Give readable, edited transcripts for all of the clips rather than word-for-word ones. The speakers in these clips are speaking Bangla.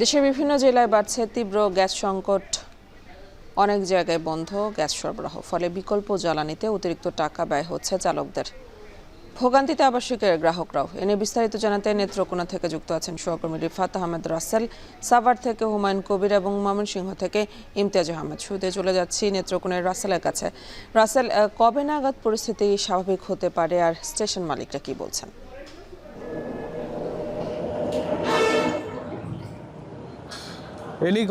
দেশের বিভিন্ন জেলায় বাড়ছে তীব্র গ্যাস সংকট। অনেক জায়গায় বন্ধ গ্যাস সরবরাহ, ফলে বিকল্প জ্বালানিতে অতিরিক্ত টাকা ব্যয় হচ্ছে চালকদের। ভোগান্তিতে আবাসিকের গ্রাহকরাও। এনে বিস্তারিত জানাতে নেত্রকোনা থেকে যুক্ত আছেন সহকর্মী রিফাত আহমেদ রাসেল, সাভার থেকে হুমায়ুন কবির এবং ময়মনসিংহ থেকে ইমতিয়াজ আহমেদ। শুরুতে চলে যাচ্ছি নেত্রকোনার রাসেলের কাছে। রাসেল, কবে নাগাদ পরিস্থিতি স্বাভাবিক হতে পারে আর স্টেশন মালিকরা কি বলছেন?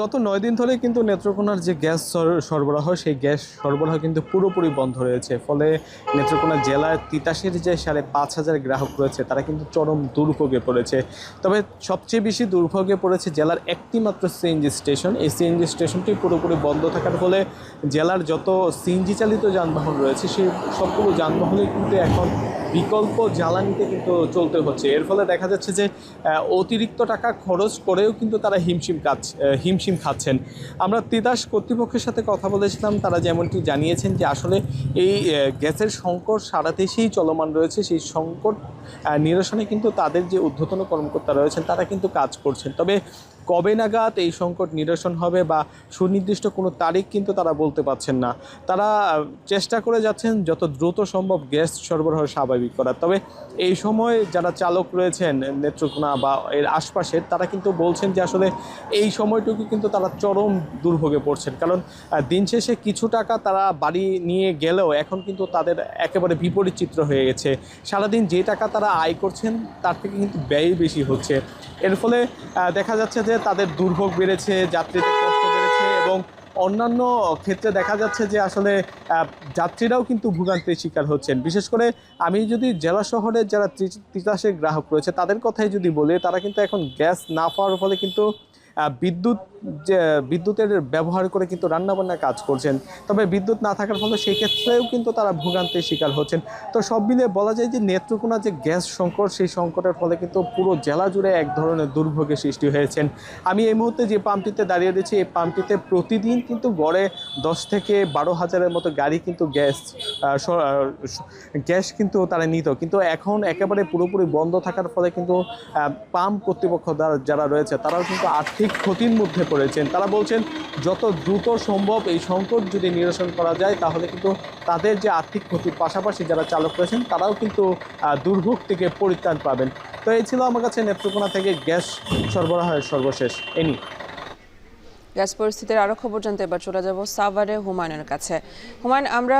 গত 9 দিন ধরে কিন্তু নেত্রকোনার যে গ্যাস সরবরাহ সেই গ্যাস সরবরাহ কিন্তু পুরোপুরি বন্ধ রয়েছে। ফলে নেত্রকোনা জেলার তিতাসের যে 5,500 গ্রাহক রয়েছে তারা কিন্তু চরম দুর্ভোগে পড়েছে। তবে সবচেয়ে বেশি দুর্ভোগে পড়েছে জেলার একটি মাত্র সিএনজি স্টেশন। এই সিএনজি স্টেশনটি পুরোপুরি বন্ধ থাকার ফলে জেলার যত সিএনজি চালিত যানবাহন রয়েছে সেই সবগুলো যানবাহনে কিন্তু এখন বিকল্প জ্বালানিতে কিন্তু চলতে হচ্ছে। এর ফলে দেখা যাচ্ছে যে অতিরিক্ত টাকা খরচ করেও কিন্তু তারা হিমশিম খাচ্ছেন। আমরা তিতাস কর্তৃপক্ষের সাথে কথা বলেছিলাম, তারা যেমনটি জানিয়েছেন যে আসলে এই গ্যাসের সংকট সারা দেশেই চলমান রয়েছে। সেই সংকট নিরসনে কিন্তু তাদের যে ঊর্ধ্বতন কর্মকর্তা রয়েছেন তারা কিন্তু কাজ করছেন। তবে কবে নাগাদ এই সংকট নিরসন হবে বা সুনির্দিষ্ট কোনো তারিখ কিন্তু তারা বলতে পারছেন না। তারা চেষ্টা করে যাচ্ছেন যত দ্রুত সম্ভব গ্যাস সরবরাহ স্বাভাবিক করার। তবে এই সময় যারা চালক রয়েছেন নেত্রকোনা বা এর আশপাশের তারা কিন্তু বলছেন যে আসলে এই সময়টুকু কিন্তু তারা চরম দুর্ভোগে পড়ছেন। কারণ দিন শেষে কিছু টাকা তারা বাড়ি নিয়ে গেলেও এখন কিন্তু তাদের একেবারে বিপরীত চিত্র হয়ে গেছে। সারাদিন যে টাকা তারা আয় করছেন তার থেকে কিন্তু ব্যয় বেশি হচ্ছে। এর ফলে দেখা যাচ্ছে যে তাদের দুর্ভোগ বেড়েছে, যাত্রীদের কষ্ট বেড়েছে এবং অন্যান্য ক্ষেত্রে দেখা যাচ্ছে যে আসলে যাত্রীরাও কিন্তু ভোগান্তির শিকার হচ্ছেন। বিশেষ করে আমি যদি জেলা শহরের যারা তিতাসের গ্রাহক রয়েছে তাদের কথাই যদি বলি, তারা কিন্তু এখন গ্যাস না পাওয়ার ফলে কিন্তু বিদ্যুতের ব্যবহার করে কিন্তু রান্নাবান্নার কাজ করছেন। তবে বিদ্যুৎ না থাকার ফলে সেই ক্ষেত্রেও কিন্তু তারা ভোগান্তির শিকার হচ্ছেন। তো সব মিলিয়ে বলা যায় যে নেত্রকোনা যে গ্যাস সংকট, সেই সংকটের ফলে কিন্তু পুরো জেলা জুড়ে এক ধরনের দুর্ভোগের সৃষ্টি হয়েছেন। আমি এই মুহূর্তে যে পাম্পটিতে দাঁড়িয়ে রয়েছি, এই পাম্পটিতে প্রতিদিন কিন্তু গড়ে 10 থেকে 12,000-এর মতো গাড়ি কিন্তু গ্যাস কিন্তু তারা নিত, কিন্তু এখন একেবারে পুরোপুরি বন্ধ থাকার ফলে কিন্তু পাম্প কর্তৃপক্ষ যারা রয়েছে তারাও কিন্তু আর্থিক ক্ষতির মধ্যে পড়েছেন। তারা বলছেন যত দ্রুত সম্ভব এই সংকট যদি নিরসন করা যায় তাহলে কিন্তু তাদের যে আর্থিক ক্ষতির পাশাপাশি যারা চালক রয়েছেন তারাও কিন্তু দুর্ভোগ থেকে পরিত্রাণ পাবেন। তো এই ছিল আমার কাছে নেত্রকোনা থেকে গ্যাস সরবরাহের সর্বশেষ এনি। গ্যাস পরিস্থিতির আরো খবর জানতে এবার চলে যাব সাভারে হুমায়ুনের কাছে। হুমায়ুন, আমরা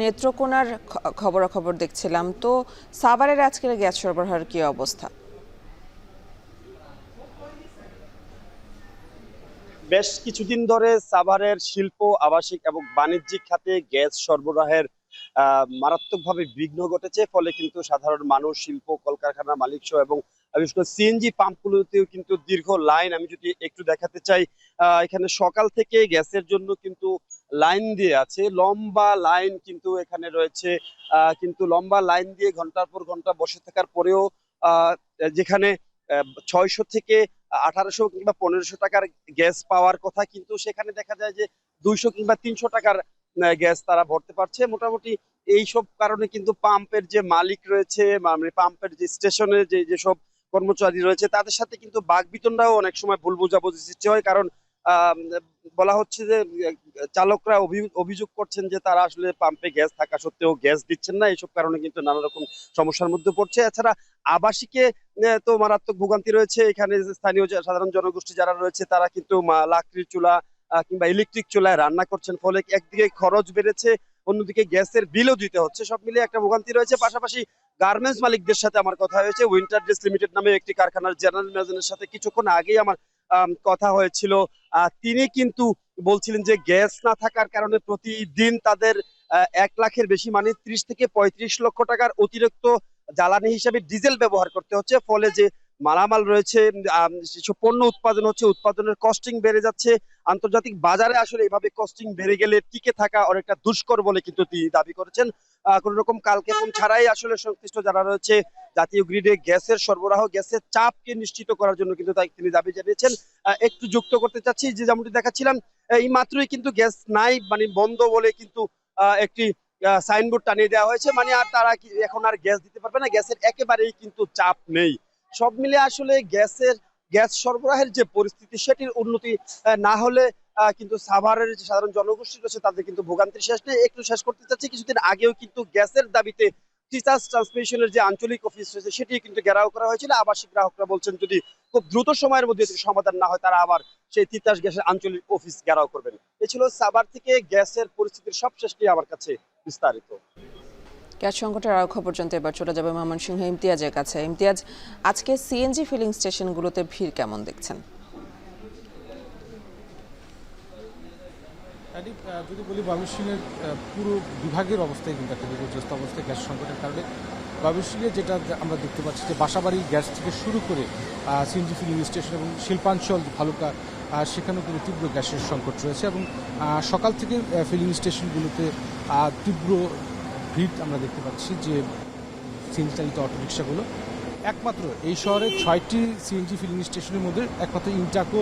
নেত্রকোনার খবরাখবর দেখছিলাম, তো সাভারের আজকের গ্যাস সরবরাহের কি অবস্থা? বেশ কিছুদিন ধরে সাভারের শিল্প, আবাসিক এবং বাণিজ্যিক খাতে গ্যাস সরবরাহের মারাত্মকভাবে বিঘ্ন ঘটেছে। ফলে কিন্তু সাধারণ মানুষ, শিল্প কলকারখানার মালিক সহ এবং বিশেষ করে সিএনজি পাম্পগুলোতেও কিন্তু দীর্ঘ লাইন। আমি যদি একটু দেখাতে চাই, এখানে সকাল থেকে গ্যাসের জন্য কিন্তু লাইন দিয়ে আছে, লম্বা লাইন কিন্তু এখানে রয়েছে। কিন্তু লম্বা লাইন দিয়ে ঘন্টার পর ঘন্টা বসে থাকার পরেও যেখানে 600 থেকে 1800 কিংবা 1500 টাকার গ্যাস পাওয়ার কথা, কিন্তু সেখানে দেখা যায় যে 200 কিংবা 300 টাকার গ্যাস তারা ভরতে পারছে। মোটামুটি এইসব কারণে কিন্তু পাম্পের যে মালিক রয়েছে, মানে পাম্পের যে স্টেশনের যেসব কর্মচারী রয়েছে তাদের সাথে কিন্তু বাকবিতণ্ডাও অনেক সময় ভুল বোঝাবুঝি সৃষ্টি হয়। কারণ বলা হচ্ছে যে চালকরা অভিযোগ করছেন যে তারা আসলে পাম্পে গ্যাস থাকা সত্ত্বেও গ্যাস দিচ্ছেন না। এইসব কারণে কিন্তু নানা রকম সমস্যার মধ্যে পড়ছে। এছাড়া আবাসিকে তো মারাত্মক ভোগান্তি রয়েছে। এখানে স্থানীয় সাধারণ জনগোষ্ঠী যারা রয়েছে তারা কিন্তু লাকড়ির চুলা কিংবা ইলেকট্রিক চুলায় রান্না করছেন। ফলে একদিকে খরচ বেড়েছে, অন্যদিকে গ্যাসের বিলও দিতে হচ্ছে। সব মিলিয়ে একটা ভোগান্তি রয়েছে। পাশাপাশি গার্মেন্টস মালিকদের সাথে আমার কথা হয়েছে। উইন্টার ড্রেস লিমিটেড নামে একটি কারখানার জেনারেল ম্যানেজারের সাথে কিছুক্ষণ আগেই আমার কথা হয়েছিল। তিনি কিন্তু বলছিলেন যে গ্যাস না থাকার কারণে প্রতিদিন তাদের 1 লাখের বেশি, মানে 30 থেকে 35 লক্ষ টাকার অতিরিক্ত জ্বালানি হিসেবে ডিজেল ব্যবহার করতে হচ্ছে। ফলে যে মালামাল রয়েছে, যেসব পণ্য উৎপাদন হচ্ছে, উৎপাদনের কস্টিং বেড়ে যাচ্ছে। আন্তর্জাতিক বাজারে আসলে এভাবে কস্টিং বেড়ে গেলে টিকে থাকা অনেকটা দুষ্কর বলে কিন্তু তিনি দাবি করেছেন। কোন রকম কালক্ষেপণ ছাড়াই আসলে সংশ্লিষ্ট যারা রয়েছে জাতীয় গ্রিডে গ্যাসের সরবরাহ, গ্যাসের চাপকে নিশ্চিত করার জন্য কিন্তু তিনি দাবি জানিয়েছেন। একটু যুক্ত করতে চাচ্ছি যে যেমনটি দেখাচ্ছিলাম, এই মাত্রই কিন্তু গ্যাস নাই, মানে বন্ধ বলে কিন্তু একটি সাইনবোর্ড টানিয়ে দেওয়া হয়েছে। মানে আর তারা এখন আর গ্যাস দিতে পারবে না, গ্যাসের একেবারেই কিন্তু চাপ নেই। সব মিলে আসলে গ্যাসের গ্যাস সরবরাহের যে পরিস্থিতি সেটির উন্নতি না হলে কিন্তু সাভারের যে সাধারণ জনগোষ্ঠী রয়েছে তাদের কিন্তু ভোগান্তির শেষ নেই। একটু শেষ করতে চাচ্ছি, কিছুদিন আগেও কিন্তু গ্যাসের দাবিতে তিতাস ট্রান্সমিশনের যে আঞ্চলিক অফিস রয়েছে সেটি কিন্তু ঘেরাও করা হয়েছিল। আবাসিক গ্রাহকরা বলছেন যদি খুব দ্রুত সময়ের মধ্যে যদি সমাধান না হয় তারা আবার সেই তিতাস গ্যাসের আঞ্চলিক অফিস ঘেরাও করবেন। এ ছিল সাভার থেকে গ্যাসের পরিস্থিতির সবশেষ নিয়ে আমার কাছে বিস্তারিত। গ্যাস সংকটের আরও খবর জানতে এবার চলে যাবে ময়মনসিংহ ইমতিয়াজের কাছে। ইমতিয়াজ, আজকে সিএনজি ফিলিং স্টেশনগুলোতে ভিড় কেমন দেখছেন? যদি বলি ময়মনসিংহের পুরো বিভাগের অবস্থায় কিন্তু একটা বিপর্যস্ত অবস্থায় গ্যাস সংকটের কারণে ময়মনসিংহে যেটা আমরা দেখতে পাচ্ছি যে বাসাবাড়ি গ্যাস থেকে শুরু করে সিএনজি ফিলিং স্টেশন এবং শিল্পাঞ্চল ভালুকা সেখানেও কিন্তু তীব্র গ্যাসের সংকট রয়েছে এবং সকাল থেকে ফিলিং স্টেশনগুলোতে তীব্র ভিড় আমরা দেখতে পাচ্ছি যে সিএনজি চালিত অটোরিকশাগুলো। একমাত্র এই শহরের 6টি সিএনজি ফিলিং স্টেশনের মধ্যে একমাত্র ইন্টাকো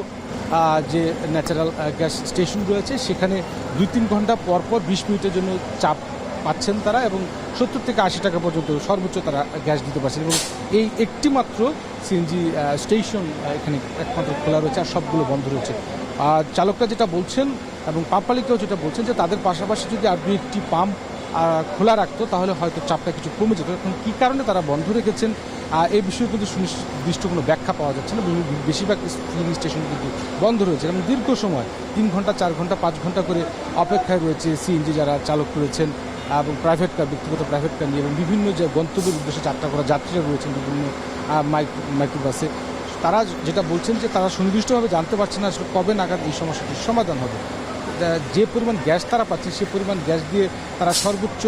যে ন্যাচারাল গ্যাস স্টেশন রয়েছে সেখানে 2-3 ঘন্টা পরপর 20 মিনিটের জন্য চাপ পাচ্ছেন তারা এবং 70 থেকে 80 টাকা পর্যন্ত সর্বোচ্চ তারা গ্যাস দিতে পারছেন এবং এই একটি মাত্র সিএনজি স্টেশন এখানে একমাত্র খোলা রয়েছে আর সবগুলো বন্ধ রয়েছে। চালকরা যেটা বলছেন এবং পাম্প মালিকরাও যেটা বলছেন যে তাদের পাশাপাশি যদি আর 2-1টি পাম্প খোলা রাখতো তাহলে হয়তো চাপটা কিছু কমে যেত। এখন কী কারণে তারা বন্ধ রেখেছেন এই বিষয়ে কিন্তু সুনির্দিষ্ট কোনো ব্যাখ্যা পাওয়া যাচ্ছে না। বেশিরভাগ ফিলিং স্টেশন কিন্তু বন্ধ রয়েছে এবং দীর্ঘ সময় 3 ঘন্টা 4 ঘন্টা 5 ঘন্টা করে অপেক্ষায় রয়েছে সিএনজি যারা চালক রয়েছেন এবং প্রাইভেট কার, ব্যক্তিগত প্রাইভেট কার নিয়ে এবং বিভিন্ন যে গন্তব্যের উদ্দেশ্যে যাত্রা করা যাত্রীরা রয়েছেন বিভিন্ন মাইক্রোবাসে। তারা যেটা বলছেন যে তারা সুনির্দিষ্টভাবে জানতে পারছেন না আসলে কবে নাগাদ এই সমস্যাটির সমাধান হবে। যে পরিমাণ গ্যাস তারা পাচ্ছেন সে পরিমাণ গ্যাস দিয়ে তারা সর্বোচ্চ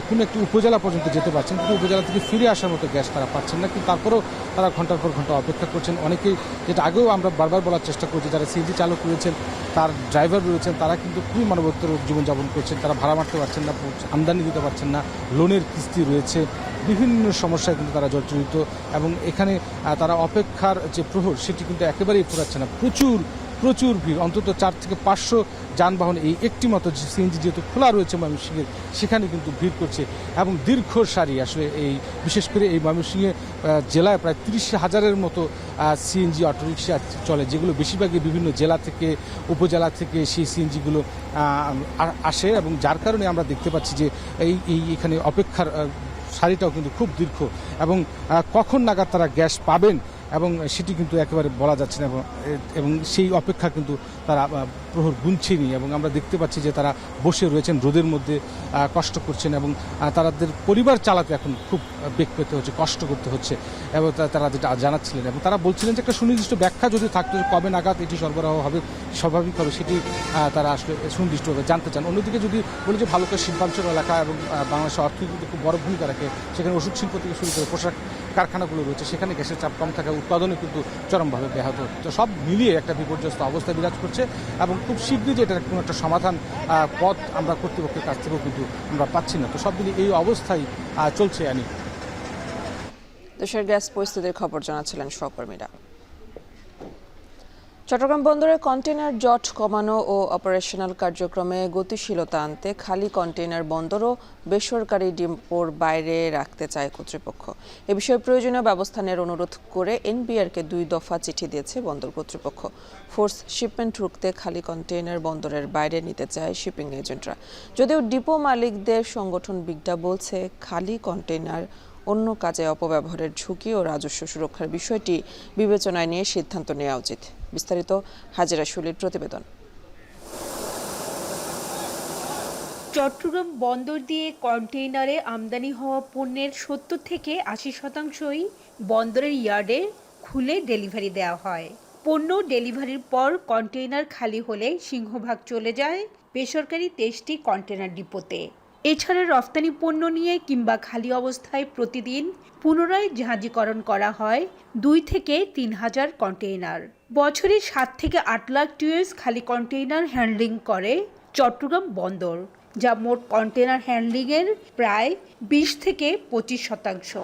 কোনো একটি উপজেলা পর্যন্ত যেতে পারছেন, কিন্তু উপজেলা থেকে ফিরে আসার মতো গ্যাস তারা পাচ্ছেন না। কিন্তু তারপরেও তারা ঘন্টার পর ঘন্টা অপেক্ষা করছেন। অনেকেই, যেটা আগেও আমরা বারবার বলার চেষ্টা করছি, যারা সিএনজি চালক রয়েছেন, তার ড্রাইভার রয়েছেন, তারা কিন্তু খুবই মানবোত্তর জীবনযাপন করছেন। তারা ভাড়া মারতে পারছেন না, আমদানি দিতে পারছেন না, লোনের কিস্তি রয়েছে, বিভিন্ন সমস্যায় কিন্তু তারা জর্জরিত এবং এখানে তারা অপেক্ষার যে প্রহর সেটি কিন্তু একেবারেই ফুরাচ্ছে না। প্রচুর ভিড়, অন্তত 400 থেকে 500 যানবাহন এই একটি মতো সিএনজি যেহেতু খোলা রয়েছে ময়মনসিংহের সেখানে কিন্তু ভিড় করছে এবং দীর্ঘ সারি আসলে এই বিশেষ করে এই ময়মনসিংহে জেলায় প্রায় 30,000-এর মতো সিএনজি অটোরিকশা চলে, যেগুলো বেশিরভাগই বিভিন্ন জেলা থেকে উপজেলা থেকে সেই সিএনজিগুলো আসে এবং যার কারণে আমরা দেখতে পাচ্ছি যে এখানে অপেক্ষার সারিটাও কিন্তু খুব দীর্ঘ এবং কখন নাগাদ তারা গ্যাস পাবেন এবং সেটি কিন্তু একেবারে বলা যাচ্ছে না এবং সেই অপেক্ষা কিন্তু তারা প্রহর গুনছেনি এবং আমরা দেখতে পাচ্ছি যে তারা বসে রয়েছেন রোদের মধ্যে, কষ্ট করছেন এবং তাদের পরিবার চালাতে এখন খুব বেগ পেতে হচ্ছে, কষ্ট করতে হচ্ছে এবং তারা যেটা জানাচ্ছিলেন এবং তারা বলছিলেন যে একটা সুনির্দিষ্ট ব্যাখ্যা যদি থাকতো কবে নাগাদ এটি সরবরাহ হবে স্বাভাবিকভাবে সেটি তারা আসলে সুনির্দিষ্টভাবে জানতে চান। অন্যদিকে যদি বলি যে ভালুকা শিল্পাঞ্চল এলাকা এবং বাংলাদেশের অর্থনীতিতে খুব বড় ভূমিকা রাখে, সেখানে ওষুধ শিল্প থেকে শুরু করে পোশাক কারখানাগুলো রয়েছে, সেখানে গ্যাসের চাপ কম থাকা উৎপাদনে কিন্তু চরমভাবে ব্যাহত হচ্ছে। তো সব মিলিয়ে একটা বিপর্যস্ত অবস্থা বিরাজ করছে এবং খুব শীঘ্রই যে এটার কোনো একটা সমাধান পথ আমরা কর্তৃপক্ষের কাছ থেকেও কিন্তু আমরা পাচ্ছি না। তো সব মিলিয়ে এই অবস্থায় চলছে। দেশের গ্যাস পরিস্থিতির খবর জানাচ্ছিলেন সহকর্মীরা। চট্টগ্রাম বন্দরে কন্টেইনার জট কমানো ও অপারেশনাল কার্যক্রমে গতিশীলতা আনতে খালি কন্টেইনার বন্দর ও বেসরকারি ডিপোর বাইরে রাখতে চায় কর্তৃপক্ষ। এ বিষয়ে প্রয়োজনীয় ব্যবস্থা নেওয়ার অনুরোধ করে এনবিআরকে 2 দফা চিঠি দিয়েছে বন্দর কর্তৃপক্ষ। ফোর্স শিপমেন্ট রুখতে খালি কন্টেইনার বন্দরের বাইরে নিতে চায় শিপিং এজেন্টরা। যদিও ডিপো মালিকদের সংগঠন বিগডা বলছে খালি কন্টেইনার অন্য কাজে অপব্যবহারের ঝুঁকি ও রাজস্ব সুরক্ষার বিষয়টি বিবেচনায় নিয়ে সিদ্ধান্ত নেওয়া উচিত। বিস্তারিত হাজেরা শুলির প্রতিবেদন। চট্টগ্রাম বন্দর দিয়ে কন্টেইনারে আমদানি হওয়া পণ্যের 70 থেকে 80% বন্দরের ইয়ার্ডে খুলে ডেলিভারি দেওয়া হয়। পণ্য ডেলিভারির পর কন্টেইনার খালি হলে সিংহভাগ চলে যায় বেসরকারি 23টি কন্টেইনার ডিপোতে। এছাড়া রফতানি পণ্য নিয়ে কিংবা খালি অবস্থায় প্রতিদিন পুনরায় জাহাজীকরণ করা হয় 2 থেকে 3,000 কন্টেইনার। বছরে 7 থেকে 8 লাখ টিউএস খালি কন্টেইনার হ্যান্ডলিং করে চট্টগ্রাম বন্দর, যা মোট কন্টেইনার হ্যান্ডলিংয়ের প্রায় 20 থেকে 25%।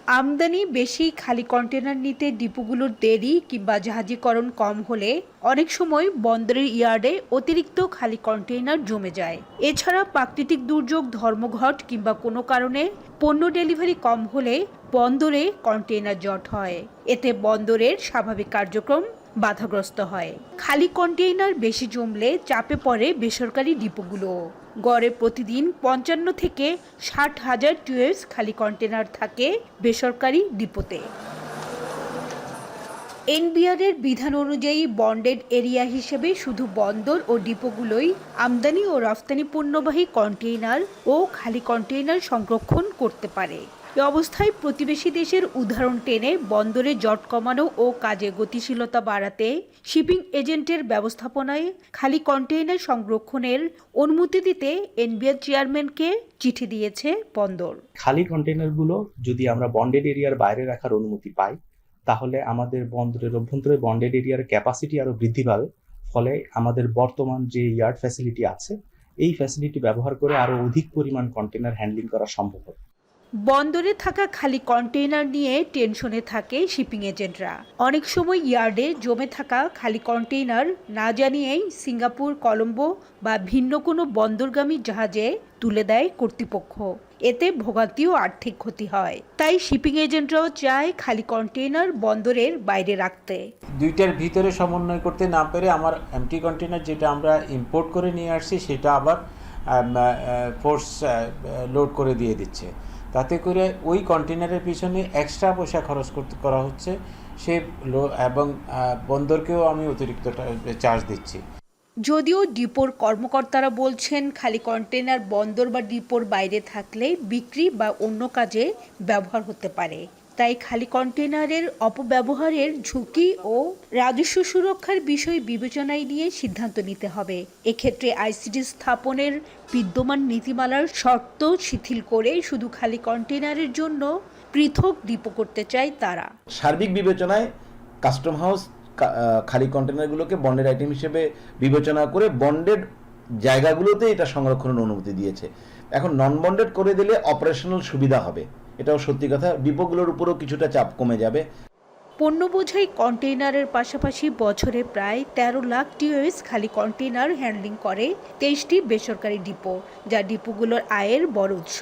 আমদানি বেশি, খালি কন্টেনার নিতে ডিপোগুলোর দেরি কিংবা জাহাজীকরণ কম হলে অনেক সময় বন্দরের ইয়ার্ডে অতিরিক্ত খালি কন্টেইনার জমে যায়। এছাড়া প্রাকৃতিক দুর্যোগ, ধর্মঘট কিংবা কোনো কারণে পণ্য ডেলিভারি কম হলে বন্দরে কন্টেইনার জট হয়। এতে বন্দরের স্বাভাবিক কার্যক্রম বাধাগ্রস্ত হয়। খালি কন্টেইনার বেশি জমলে চাপে পড়ে বেসরকারি ডিপোগুলো। গড়ে প্রতিদিন ৫৫ থেকে ৬০ হাজার টিউএস খালি কন্টেনার থাকে বেসরকারি ডিপোতে। এনবিআরের বিধান অনুযায়ী বন্ডেড এরিয়া হিসেবে শুধু বন্দর ও ডিপোগুলোই আমদানি ও রফতানি পণ্যবাহী কন্টেইনার ও খালি কন্টেইনার সংরক্ষণ করতে পারে। এ অবস্থায় প্রতিবেশী দেশের উদাহরণ টেনে বন্দরে জট কমানো ও কাজে গতিশীলতা বাড়াতে শিপিং এজেন্টের ব্যবস্থাপনায় খালি কন্টেইনার সংরক্ষণের অনুমতি দিতে এনবিআর চেয়ারম্যানকে চিঠি দিয়েছে বন্দর। খালি কন্টেইনারগুলো যদি আমরা বন্ডেড এরিয়ার বাইরে রাখার অনুমতি পাই, তাহলে আমাদের বন্দরের অভ্যন্তরে বন্ডেড এরিয়ার ক্যাপাসিটি আরো বৃদ্ধি পাবে। ফলে আমাদের বর্তমান যে ইয়ার্ড ফ্যাসিলিটি আছে, এই ফ্যাসিলিটি ব্যবহার করে আরো অধিক পরিমাণ কন্টেইনার হ্যান্ডলিং করা সম্ভব হবে। বন্দরে থাকা খালি কন্টেইনার নিয়ে টেনশনে থাকে শিপিং এজেন্টরা। অনেক সময় ইয়ার্ডে জমে থাকা খালি কন্টেইনার না জানিয়েই সিঙ্গাপুর, কলম্বো বা ভিন্ন কোনো বন্দরগামী জাহাজে তুলে দেয় কর্তৃপক্ষ। এতে ভোগান্তি ও আর্থিক ক্ষতি হয়। তাই শিপিং এজেন্টরাও চায় খালি কন্টেইনার বন্দরের বাইরে রাখতে। দুইটার ভিতরে সমন্বয় করতে না পেরে আমার এমটি কন্টেইনার যেটা আমরা ইম্পোর্ট করে নিয়ে আসছি সেটা আবার ফোর্স লোড করে দিয়ে দিচ্ছে। তাতে করে ওই কন্টেইনারের পিছনে এক্সট্রা পয়সা খরচ করা হচ্ছে এবং বন্দরকেও আমি অতিরিক্ত চার্জ দিচ্ছি। যদিও ডিপোর কর্মকর্তারা বলছেন খালি কন্টেইনার বন্দর বা ডিপোর বাইরে থাকলে বিক্রি বা অন্য কাজে ব্যবহার হতে পারে। তাই খালি কন্টেইনারের অপব্যবহারের ঝুঁকি ও রাজস্ব সুরক্ষার বিষয় বিবেচনায় নিয়ে সিদ্ধান্ত নিতে হবে। এক্ষেত্রে আইসিডি স্থাপনের বিদ্যমান নীতিমালার শর্ত শিথিল করে শুধু খালি কন্টেইনারের জন্য পৃথক ডিপো করতে চায় তারা। সার্বিক বিবেচনায় কাস্টম হাউস খালি কন্টেনারগুলোকে বন্ডেড আইটেম হিসেবে বিবেচনা করে বন্ডেড জায়গাগুলোতে এটা সংরক্ষণের অনুমতি দিয়েছে। এখন নন বন্ডেড করে দিলে অপারেশনাল সুবিধা হবে, এটাও সত্যি কথা। ডিপোগুলোর উপরও কিছুটা চাপ কমে যাবে। পণ্য বোঝাই কন্টেইনারের পাশাপাশি বছরে প্রায় ১৩ লাখ টিউএস খালি কন্টেইনার হ্যান্ডলিং করে ২৩টি বেসরকারি ডিপো, যা ডিপোগুলোর আয়ের বড় উৎস।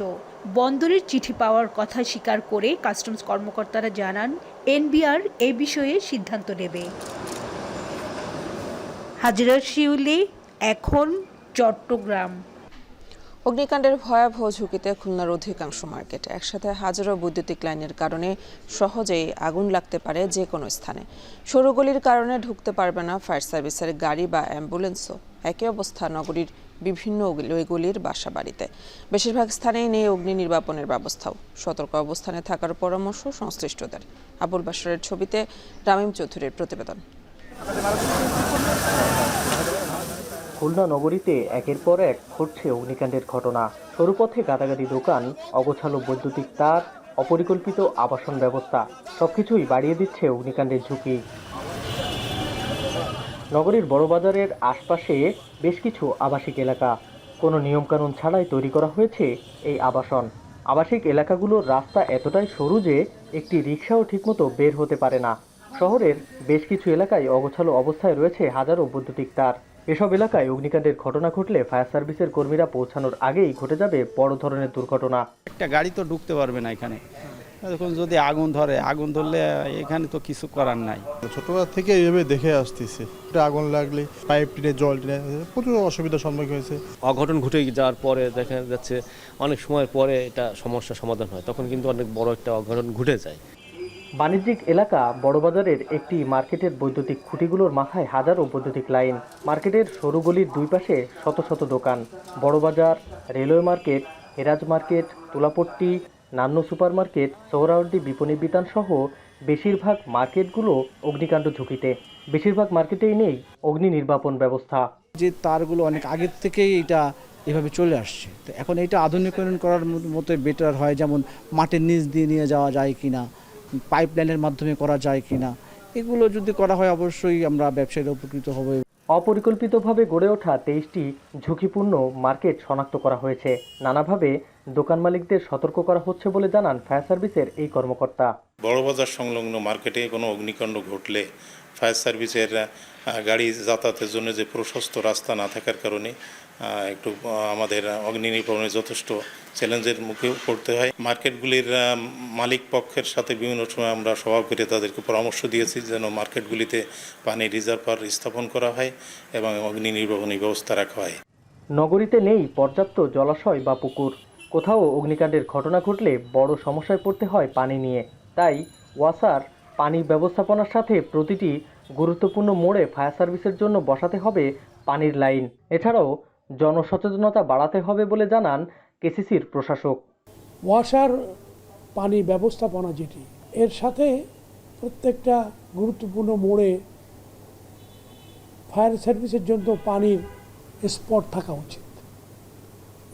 বন্দরের চিঠি পাওয়ার কথা স্বীকার করে কাস্টমস কর্মকর্তারা জানান এনবিআর এই বিষয়ে সিদ্ধান্ত নেবে। হাজরা শিউলি, এখন, চট্টগ্রাম। অগ্নিকাণ্ডের ভয়াবহ ঝুঁকিতে খুলনার অধিকাংশ মার্কেট। একসাথে হাজারো বৈদ্যুতিক লাইনের কারণে সহজেই আগুন লাগতে পারে যে কোনো স্থানে। সরু গলির কারণে ঢুকতে পারবে না ফায়ার সার্ভিসের গাড়ি বা অ্যাম্বুলেন্সও। একই অবস্থা নগরীর বিভিন্ন গলির বাসা বাড়িতে। বেশিরভাগ স্থানেই নেই অগ্নি নির্বাপনের ব্যবস্থাও। সতর্ক অবস্থানে থাকার পরামর্শ সংশ্লিষ্টদের। আবুল বাশারের ছবিতে রামিম চৌধুরীর প্রতিবেদন। খুলনা নগরীতে একের পর এক ঘটছে অগ্নিকাণ্ডের ঘটনা। সরুপথে গাদাগাদি দোকান, অগোছালো বৈদ্যুতিক তার, অপরিকল্পিত আবাসন ব্যবস্থা সবকিছুই বাড়িয়ে দিচ্ছে অগ্নিকাণ্ডের ঝুঁকি। নগরীর বড়বাজারের আশপাশে বেশ কিছু আবাসিক এলাকা। কোনো নিয়মকানুন ছাড়াই তৈরি করা হয়েছে এই আবাসন। আবাসিক এলাকাগুলোর রাস্তা এতটাই সরু যে একটি রিকশাও ঠিকমতো বের হতে পারে না। শহরের বেশ কিছু এলাকায় অগোছালো অবস্থায় রয়েছে হাজারো বৈদ্যুতিক তার। এসব এলাকায় অগ্নিকাণ্ডের ঘটনা ঘটলে ফায়ার সার্ভিসের কর্মীরা পৌঁছানোর আগেই ঘটে যাবে বড় ধরনের দুর্ঘটনা। একটা গাড়ি তো ঢুকতে পারবে না এখানে। এখন যদি আগুন ধরলে এখানে তো কিছু করার নাই। ছোটবেলা থেকে এইভাবে দেখে আসতেছে, আগুন লাগলে পাইপ টিনে জল টিনে প্রচুর অসুবিধার সম্মুখীন হয়েছে। অঘটন ঘটে যাওয়ার পরে দেখা যাচ্ছে অনেক সময় পরে এটা সমস্যার সমাধান হয়, তখন কিন্তু অনেক বড় একটা অঘটন ঘটে যায়। বাণিজ্যিক এলাকা বড়বাজারের একটি মার্কেটের বৈদ্যুতিক খুঁটিগুলোর মাথায় হাজারো বৈদ্যুতিক লাইন। মার্কেটের সরু গলির দুই পাশে শত শত দোকান। Barabazar, railway market, Heraj market, Tulapatti, নান্ন সুপার মার্কেট, সোহরাওয়ার্দী বিপণী বিতান সহ বেশিরভাগ মার্কেটগুলো অগ্নিকাণ্ড ঝুঁকিতে। বেশিরভাগ মার্কেটেই নেই অগ্নি নির্বাপন ব্যবস্থা। যে তারগুলো অনেক আগের থেকেই এটা এভাবে চলে আসছে, তো এখন এটা আধুনিকরণ করার মতো বেটার হয়। যেমন মাটির নিচ দিয়ে নিয়ে যাওয়া যায় কিনা, পাইপ লাইনের মাধ্যমে করা যায় কিনা, এগুলো যদি করা হয় অবশ্যই আমরা ব্যবসায়ীরা উপকৃত হব। অপরিকল্পিতভাবে গড়ে ওঠা 23টি ঝুঁকিপূর্ণ মার্কেট শনাক্ত করা হয়েছে। নানাভাবে দোকান মালিকদের সতর্ক করা হচ্ছে বলে জানান ফায়ার সার্ভিসের এই কর্মকর্তা। বড়বাজার সংলগ্ন মার্কেটে কোনো অগ্নিকাণ্ড ঘটলে ফায়ার সার্ভিসের গাড়ি যাতায়াতের জন্য যে প্রশস্ত রাস্তা না থাকার কারণে একটু আমাদের অগ্নি নির্বাপনে যথেষ্ট চ্যালেঞ্জের মুখে পড়তে হয়। মার্কেটগুলির মালিক পক্ষের সাথে বিভিন্ন সময় আমরা সভা করে তাদেরকে পরামর্শ দিয়েছি যেন মার্কেটগুলিতে পানি রিজার্ভার স্থাপন করা হয় এবং অগ্নি নির্বাপনী ব্যবস্থা রাখা হয়। নগরীতে নেই পর্যাপ্ত জলাশয় বা পুকুর। কোথাও অগ্নিকাণ্ডের ঘটনা ঘটলে বড় সমস্যায় পড়তে হয় পানি নিয়ে। তাই ওয়াসার পানি ব্যবস্থাপনার সাথে প্রতিটি গুরুত্বপূর্ণ মোড়ে ফায়ার সার্ভিসের জন্য বসাতে হবে পানির লাইন। এছাড়াও জনসচেতনতা বাড়াতে হবে বলে জানান কেসিসির প্রশাসক। ওয়াসার পানি ব্যবস্থাপনা যেটি, এর সাথে প্রত্যেকটা গুরুত্বপূর্ণ মোড়ে ফায়ার সার্ভিসের জন্য পানির স্পট থাকা উচিত,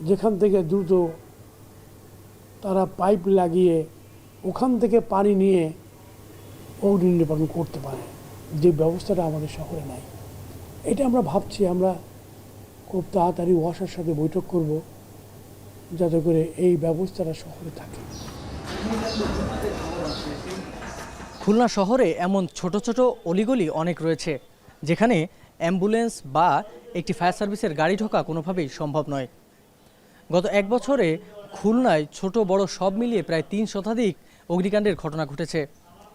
যেখান থেকে দ্রুত তারা পাইপ লাগিয়ে ওখান থেকে পানি নিয়ে অগ্নি নির্বাপন করতে পারে, যে ব্যবস্থাটা আমাদের শহরে নাই। এটা আমরা ভাবছি, আমরা খুব তাড়াতাড়ি ওয়াসার সাথে বৈঠক করব যাতে করে এই ব্যবস্থাটা শহরে থাকে। খুলনা শহরে এমন ছোট ছোট অলিগলি অনেক রয়েছে যেখানে অ্যাম্বুলেন্স বা একটি ফায়ার সার্ভিসের গাড়ি ঢোকা কোনোভাবেই সম্ভব নয়। গত এক বছরে খুলনায় ছোট বড় সব মিলিয়ে প্রায় 3 শতাধিক অগ্নিকাণ্ডের ঘটনা ঘটেছে,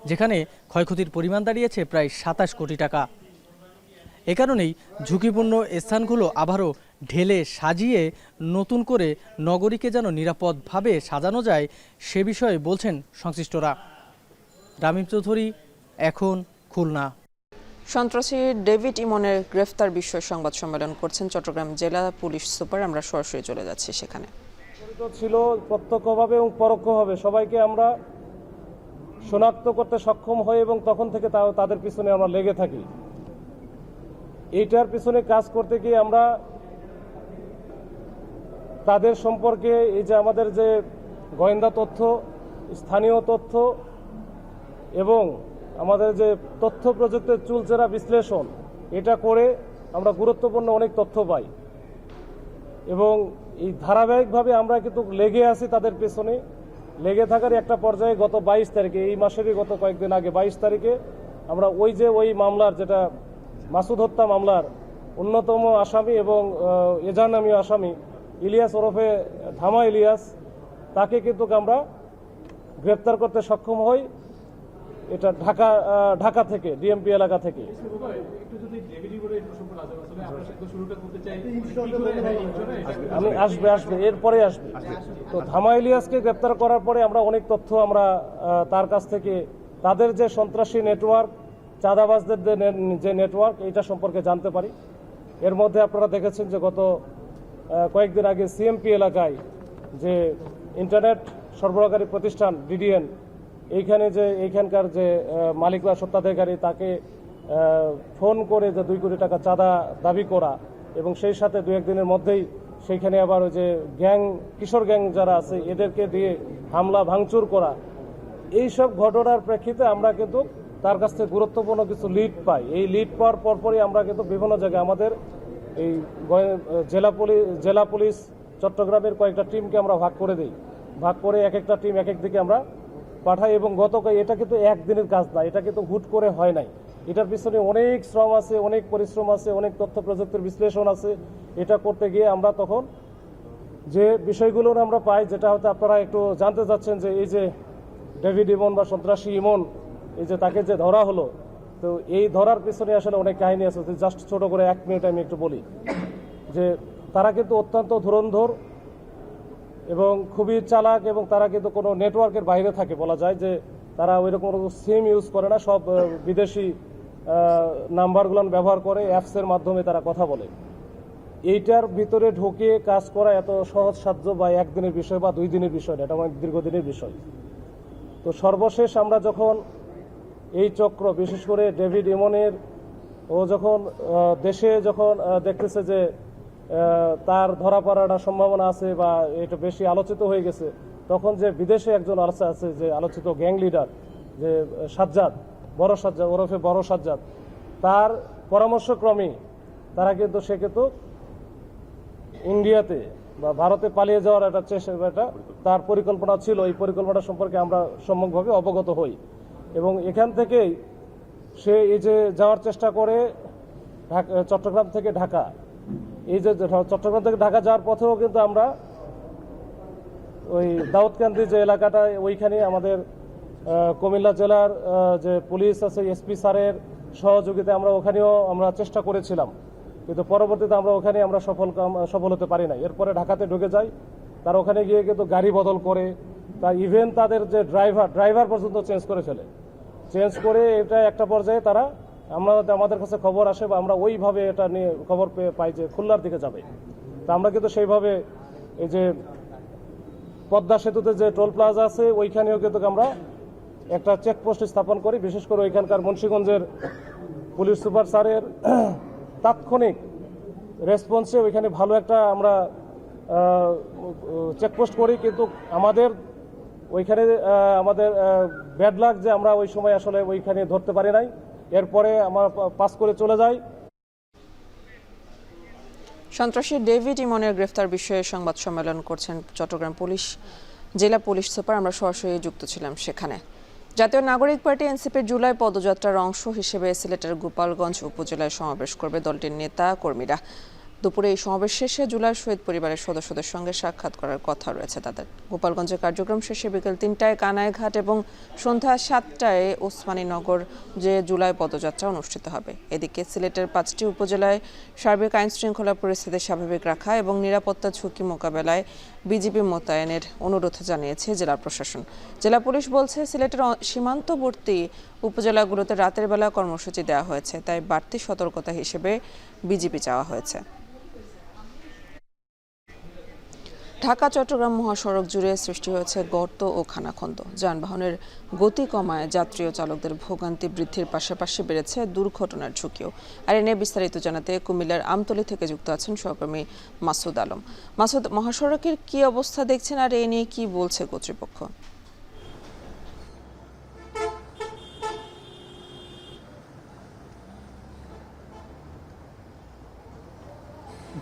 যেখানে ক্ষয়ক্ষতির পরিমাণ দাঁড়িয়েছে প্রায় 27 কোটি টাকা। এ কারণেই ঝুঁকিপূর্ণ স্থানগুলো আবারও ঢেলে সাজিয়ে নতুন করে নগরীকে যেন নিরাপদভাবে সাজানো যায় সে বিষয়ে বলছেন সংশ্লিষ্টরা। রামিম চৌধুরী, এখন খুলনা। সন্ত্রাসী ডেভিড ইমনের গ্রেফতার বিষয়ে সংবাদ সম্মেলন করছেন চট্টগ্রাম জেলা পুলিশ সুপার। আমরা সরাসরি চলে যাচ্ছি সেখানে। ছিল প্রত্যক্ষভাবে এবং পরোক্ষভাবে সবাইকে আমরা শনাক্ত করতে সক্ষম হই এবং তখন থেকে তাদের পিছনে আমরা লেগে থাকি। এইটার পিছনে কাজ করতে গিয়ে আমরা তাদের সম্পর্কে এই যে আমাদের যে গোয়েন্দা তথ্য, স্থানীয় তথ্য এবং আমাদের যে তথ্য প্রযুক্তির চুলচেরা বিশ্লেষণ, এটা করে আমরা গুরুত্বপূর্ণ অনেক তথ্য পাই এবং এই ধারাবাহিকভাবে আমরা কিন্তু লেগে আছি তাদের পেছনে। লেগে থাকার একটা পর্যায়ে গত 22 তারিখে, এই মাসেরই গত কয়েকদিন আগে 22 তারিখে আমরা ওই মামলার, যেটা মাসুদ হত্যা মামলার অন্যতম আসামি এবং এজার নামীয় আসামি ইলিয়াস ওরফে ধামা ইলিয়াস, তাকে কিন্তু আমরা গ্রেপ্তার করতে সক্ষম হই। এটা ঢাকা থেকে, ডিএমপি এলাকা থেকে। আমি আসবে এরপরে আসবে। তো ধামা ইলিয়াসকে গ্রেপ্তার করার পরে আমরা অনেক তথ্য আমরা তার কাছ থেকে, তাদের যে সন্ত্রাসী নেটওয়ার্ক, চাঁদাবাজদের যে নেটওয়ার্ক, এটা সম্পর্কে জানতে পারি। এর মধ্যে আপনারা দেখেছেন যে গত কয়েকদিন আগে সিএমপি এলাকায় যে ইন্টারনেট সরবরাহকারী প্রতিষ্ঠান ডিডিএন, এইখানকার যে মালিক বা স্বত্বাধিকারী, তাকে ফোন করে যে 2 কোটি টাকা চাঁদা দাবি করা এবং সেই সাথে 2-1 দিনের মধ্যেই সেইখানে আবার ওই যে কিশোর গ্যাং যারা আছে এদেরকে দিয়ে হামলা ভাঙচুর করা, এই সব ঘটনার প্রেক্ষিতে আমরা কিন্তু তার কাছ থেকে গুরুত্বপূর্ণ কিছু লিড পাই। এই লিড পাওয়ার পরপরই আমরা কিন্তু বিভিন্ন জায়গায় আমাদের এই জেলা পুলিশ চট্টগ্রামের কয়েকটা টিমকে আমরা ভাগ করে দিই। ভাগ করে এক একটা টিম এক এক দিকে আমরা পাঠাই এবং এটা কিন্তু একদিনের কাজ না, এটা কিন্তু হুট করে হয় নাই। এটার পিছনে অনেক শ্রম আছে, অনেক পরিশ্রম আছে, অনেক তথ্য প্রযুক্তির বিশ্লেষণ আছে। এটা করতে গিয়ে আমরা তখন যে বিষয়গুলো আমরা পাই, যেটা হয়তো আপনারা একটু জানতে চাচ্ছেন, যে এই যে ডেভিড ইমন বা সন্ত্রাসী ইমন, এই যে তাকে যে ধরা হলো, তো এই ধরার পিছনে আসলে অনেক কাহিনী আছে। জাস্ট ছোট করে 1 মিনিট আমি একটু বলি যে তারা কিন্তু অত্যন্ত ধুরন্ধর এবং খুবই চালাক এবং তারা কিন্তু কোনো নেটওয়ার্কের বাইরে থাকে। বলা যায় যে তারা ওইরকম সিম ইউজ করে না, সব বিদেশি নাম্বারগুলো ব্যবহার করে, অ্যাপসের মাধ্যমে তারা কথা বলে। এইটার ভিতরে ঢুকে কাজ করা এত সহজসাধ্য বা একদিনের বিষয় বা 2 দিনের বিষয় না, এটা অনেক দীর্ঘদিনের বিষয়। তো সর্বশেষ আমরা যখন এই চক্র, বিশেষ করে ডেভিড ইমনের, ও যখন দেশে যখন দেখতেছে যে তার ধরা পড়ার সম্ভাবনা আছে বা এটা বেশি আলোচিত হয়ে গেছে, তখন যে বিদেশে একজন আছে যে আলোচিত গ্যাং লিডার, যে সাজ্জাদ, বড় সাজ্জাদ ওরফে বড় সাজ্জাদ, তার পরামর্শক্রমে তারা কিন্তু সে কিন্তু ইন্ডিয়াতে বা ভারতে পালিয়ে যাওয়ার একটা চেষ্টা তার পরিকল্পনা ছিল। এই পরিকল্পনা সম্পর্কে আমরা সম্যকভাবে অবগত হই এবং এখান থেকেই সে এই যে যাওয়ার চেষ্টা করে চট্টগ্রাম থেকে ঢাকা, এই যে চট্টগ্রাম থেকে ঢাকা যাওয়ার পথেও কিন্তু আমরা ওই দাউদকান্দি যে এলাকাটা ওইখানে আমাদের কুমিল্লা জেলার যে পুলিশ আছে এসপি স্যারের সহযোগিতায় আমরা ওখানেও আমরা চেষ্টা করেছিলাম, কিন্তু পরবর্তীতে আমরা ওখানে আমরা সফল হতে পারি না। এরপরে ঢাকাতে ঢুকে যাই, তারা ওখানে গিয়ে কিন্তু গাড়ি বদল করে, তার ইভেন তাদের যে ড্রাইভার পর্যন্ত চেঞ্জ করে ফেলে। চেঞ্জ করে এটা একটা পর্যায়ে তারা আমাদের কাছে খবর আসে বা আমরা ওইভাবে এটা নিয়ে খবর পাই যে খুলনার দিকে যাবে। তা আমরা কিন্তু সেইভাবে এই যে পদ্মা সেতুতে যে টোল প্লাজা আছে ওইখানেও কিন্তু আমরা একটা চেকপোস্ট স্থাপন করি। বিশেষ করে ওইখানকার মুন্সিগঞ্জের পুলিশ সুপার স্যারের তাৎক্ষণিক রেসপন্সে ওইখানে ভালো একটা আমরা চেকপোস্ট করি, কিন্তু আমাদের ওইখানে আমাদের ব্যাড লাক যে আমরা ওই সময় আসলে ওইখানে ধরতে পারি নাই। এরপরে আমরা পাস করে চলে যাই। সন্ত্রাসী ডেভিড ইমনের গ্রেফতার বিষয়ে সংবাদ সম্মেলন করছেন চট্টগ্রাম জেলা পুলিশ সুপার। আমরা সরাসরি যুক্ত ছিলাম সেখানে। জাতীয় নাগরিক পার্টি এনসিপির জুলাই পদযাত্রার অংশ হিসেবে সিলেটের গোপালগঞ্জ উপজেলায় সমাবেশ করবে দলটির নেতা কর্মীরা। দুপুরে এই সমাবেশ শেষে জুলাই শহীদ পরিবারের সদস্যদের সঙ্গে সাক্ষাৎ করার কথা রয়েছে তাদের। গোপালগঞ্জে কার্যক্রম শেষে বিকেল ৩টায় কানাইঘাট এবং সন্ধ্যা 7টায় ওসমানীনগর যে জুলাই পদযাত্রা অনুষ্ঠিত হবে। এদিকে সিলেটের 5টি উপজেলায় সার্বিক আইন শৃঙ্খলা পরিস্থিতি স্বাভাবিক রাখা এবং নিরাপত্তা ঝুঁকি মোকাবেলায় বিজিবি মোতায়েনের অনুরোধ জানিয়েছে জেলা প্রশাসন। জেলা পুলিশ বলছে, সিলেটের সীমান্তবর্তী উপজেলাগুলোতে রাতের বেলা কর্মসূচি দেওয়া হয়েছে, তাই বাড়তি সতর্কতা হিসেবে বিজিবি চাওয়া হয়েছে। ঢাকা চট্টগ্রাম মহাসড়ক জুড়ে সৃষ্টি হয়েছে গর্ত ও খানাখন্দ। যানবাহনের গতি কমায় যাত্রী ও চালকদের ভোগান্তি বৃদ্ধির পাশাপাশি বেড়েছে দুর্ঘটনার ঝুঁকিও। আর এ নিয়ে বিস্তারিত জানাতে কুমিল্লার আমতলী থেকে যুক্ত আছেন সহকর্মী মাসুদ আলম। মাসুদ, মহাসড়কের কি অবস্থা দেখছেন আর এ নিয়ে কি বলছে কর্তৃপক্ষ?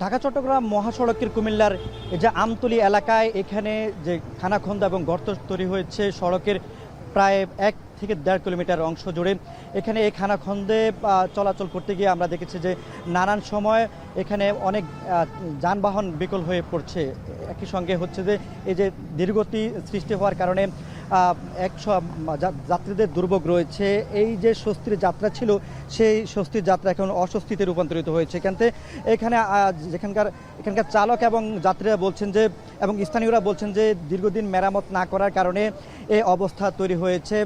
ঢাকা চট্টগ্রাম মহাসড়কের কুমিল্লার যে আমতলী এলাকায় এখানে যে খানাখন্দ এবং গর্ত তৈরি হয়েছে সড়কের প্রায় 1 থেকে 1.5 কিলোমিটার অংশ জুড়ে। এখানে এই খানাখন্দে চলাচল করতে গিয়ে আমরা দেখেছি যে নানান সময় এখানে অনেক যানবাহন বিকল হয়ে পড়ছে। একই সঙ্গে হচ্ছে যে এই যে দীর্ঘতি সৃষ্টি হওয়ার কারণে যাত্রীদের দুর্ভোগ রয়েছে। এই যে স্বস্তির যাত্রা ছিল সেই স্বস্তির যাত্রা এখন অস্বস্তিতে রূপান্তরিত হয়েছে। এখানকার চালক এবং যাত্রীরা বলছেন যে, এবং স্থানীয়রা বলছেন যে দীর্ঘদিন মেরামত না করার কারণে এই অবস্থা তৈরি হয়েছে,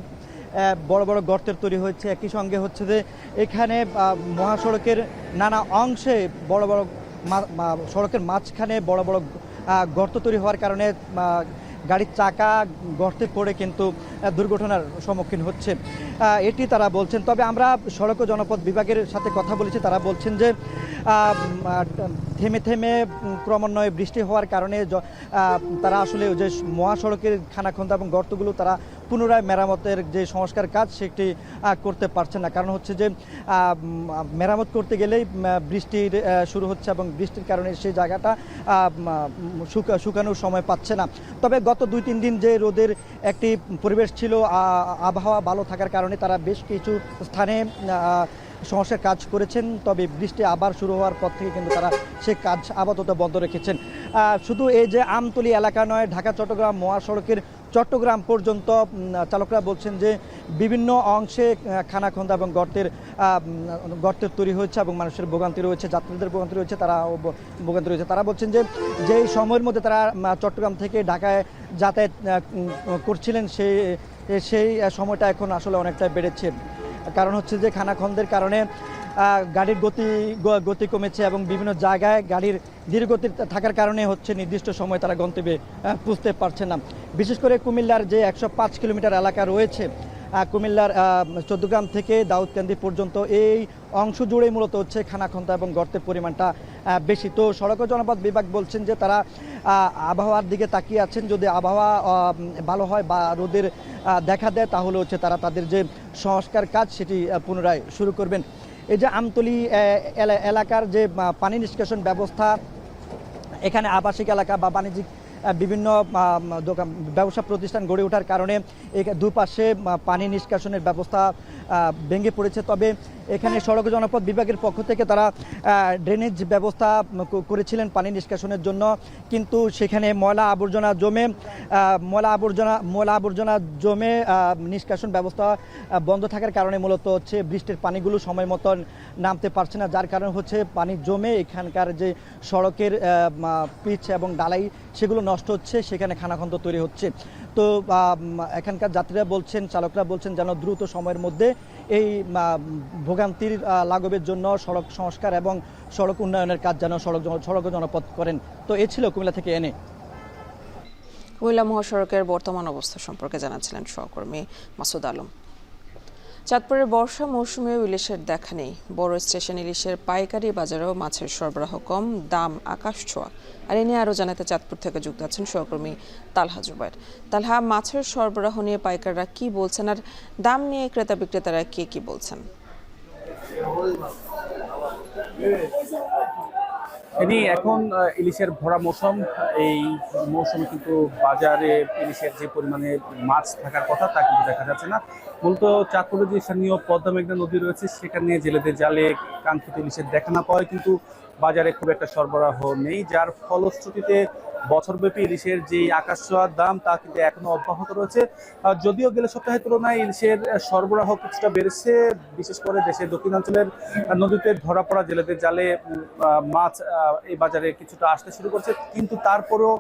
বড় বড় গর্তের তৈরি হয়েছে। একই সঙ্গে হচ্ছে যে এখানে মহাসড়কের নানা অংশে বড় বড় সড়কের মাঝখানে বড় বড় গর্ত তৈরি হওয়ার কারণে গাড়ির চাকা গর্তে পড়ে কিন্তু দুর্ঘটনার সম্মুখীন হচ্ছে, এটি তারা বলছেন। তবে আমরা সড়ক ও জনপথ বিভাগের সাথে কথা বলেছি, তারা বলছেন যে থেমে থেমে ক্রমান্বয়ে বৃষ্টি হওয়ার কারণে তারা আসলে যে মহাসড়কের খানাখন্দ এবং গর্তগুলো তারা পুনরায় মেরামতের যে সংস্কার কাজ সেটি করতে পারছে না। কারণ হচ্ছে যে মেরামত করতে গেলেই বৃষ্টির শুরু হচ্ছে এবং বৃষ্টির কারণে সেই জায়গাটা শুকানোর সময় পাচ্ছে না। তবে গত 2-3 দিন যে রোদের একটি পরিবেশ ছিল, আবহাওয়া ভালো থাকার কারণে তারা বেশ কিছু স্থানে সংস্কার কাজ করেছেন। তবে বৃষ্টি আবার শুরু হওয়ার পর থেকে কিন্তু তারা সে কাজ আপাতত বন্ধ রেখেছেন। শুধু এই যে আমতলী এলাকা নয়, ঢাকা চট্টগ্রাম মহাসড়কের চট্টগ্রাম পর্যন্ত চালকরা বলছেন যে বিভিন্ন অংশে খানাখন্দ এবং গর্তের তৈরি হয়েছে এবং মানুষের ভোগান্তি রয়েছে, যাত্রীদের ভোগান্তি রয়েছে, ভোগান্তি রয়েছে। তারা বলছেন যে যেই সময়ের মধ্যে তারা চট্টগ্রাম থেকে ঢাকায় যাতায়াত করছিলেন সেই সময়টা এখন আসলে অনেকটা বেড়েছে। কারণ হচ্ছে যে খানাখন্দের কারণে গাড়ির গতি কমেছে এবং বিভিন্ন জায়গায় গাড়ির ধীরগতি থাকার কারণে হচ্ছে নির্দিষ্ট সময় তারা গন্তব্যে পৌঁছতে পারছে না। বিশেষ করে কুমিল্লার যে 105 কিলোমিটার এলাকা রয়েছে, কুমিল্লার চৌদ্দগ্রাম থেকে দাউদকান্দি পর্যন্ত এই অংশ জুড়েই মূলত হচ্ছে খানাখন্দ এবং গর্তের পরিমাণটা বেশি। তো সড়ক ও জনপথ বিভাগ বলছেন যে তারা আবহাওয়ার দিকে তাকিয়ে আছেন, যদি আবহাওয়া ভালো হয় বা রোদের দেখা দেয় তাহলে হচ্ছে তারা তাদের যে সংস্কার কাজ সেটি পুনরায় শুরু করবেন। এই যে আমতলী এলাকার যে পানি নিষ্কাশন ব্যবস্থা, এখানে আবাসিক এলাকা বা বাণিজ্যিক বিভিন্ন দোকান ব্যবসা প্রতিষ্ঠান গড়ে ওঠার কারণে দুপাশে পানি নিষ্কাশনের ব্যবস্থা ভেঙে পড়েছে। তবে এখানে সড়ক জনপথ বিভাগের পক্ষ থেকে তারা ড্রেনেজ ব্যবস্থা করেছিলেন পানি নিষ্কাশনের জন্য, কিন্তু সেখানে ময়লা আবর্জনা জমে নিষ্কাশন ব্যবস্থা বন্ধ থাকার কারণে মূলত হচ্ছে বৃষ্টির পানিগুলো সময় মতন নামতে পারছে না, যার কারণে হচ্ছে পানি জমে এখানকার যে সড়কের পিচ এবং ডালাই সেগুলো নষ্ট হচ্ছে, সেখানে খানাখন্দ তৈরি হচ্ছে। তো এখানকার যাত্রীরা বলছেন, চালকরা বলছেন যেন দ্রুত সময়ের মধ্যে এই ভোগান্তির লাঘবের জন্য সড়ক সংস্কার এবং সড়ক উন্নয়নের কাজ যেন সড়ক জনপথ করেন। তো এ ছিল কুমিল্লা থেকে এনে। কুমিল্লা মহাসড়কের বর্তমান অবস্থা সম্পর্কে জানাচ্ছিলেন সহকর্মী মাসুদ আলম। চাঁদপুরের বর্ষা মৌসুমেও ইলিশের দেখা নেই। বড় স্টেশন ইলিশের পাইকারি বাজারেও মাছের সরবরাহ কম, দাম আকাশ ছোঁয়া। আর এ নিয়ে আরও জানাতে চাঁদপুর থেকে যুক্ত আছেন সহকর্মী তালহা জুবায়ের। তালহা, মাছের সরবরাহ নিয়ে পাইকাররা কি বলছেন আর দাম নিয়ে ক্রেতা বিক্রেতারা কি বলছেন? এখন ইলিশের ভরা মৌসুম, এই মৌসুমে কিন্তু বাজারে ইলিশের যে পরিমাণে মাছ থাকার কথা তা কিন্তু দেখা যাচ্ছে না। মূলত চাঁদপুরে যে স্থানীয় পদ্মা মেঘনা নদী রয়েছে সেখানে জেলেদের জালে কাঙ্ক্ষিত ইলিশের দেখা না পাওয়ায় কিন্তু বাজারে খুব একটা সরবরাহ নেই, যার ফলশ্রুতিতে বছরব্যাপী ইলিশের যে আকাশ ছোঁয়ার দাম তা কিন্তু এখনো অব্যাহত রয়েছে। যদিও গেলে সপ্তাহের তুলনায় ইলিশের সরবরাহ কিছুটা বেড়েছে, বিশেষ করে দেশের দক্ষিণাঞ্চলের নদীতে ধরা পড়া জেলেদের জালে মাছ এই বাজারে কিছুটা আসতে শুরু করছে, কিন্তু তারপরেও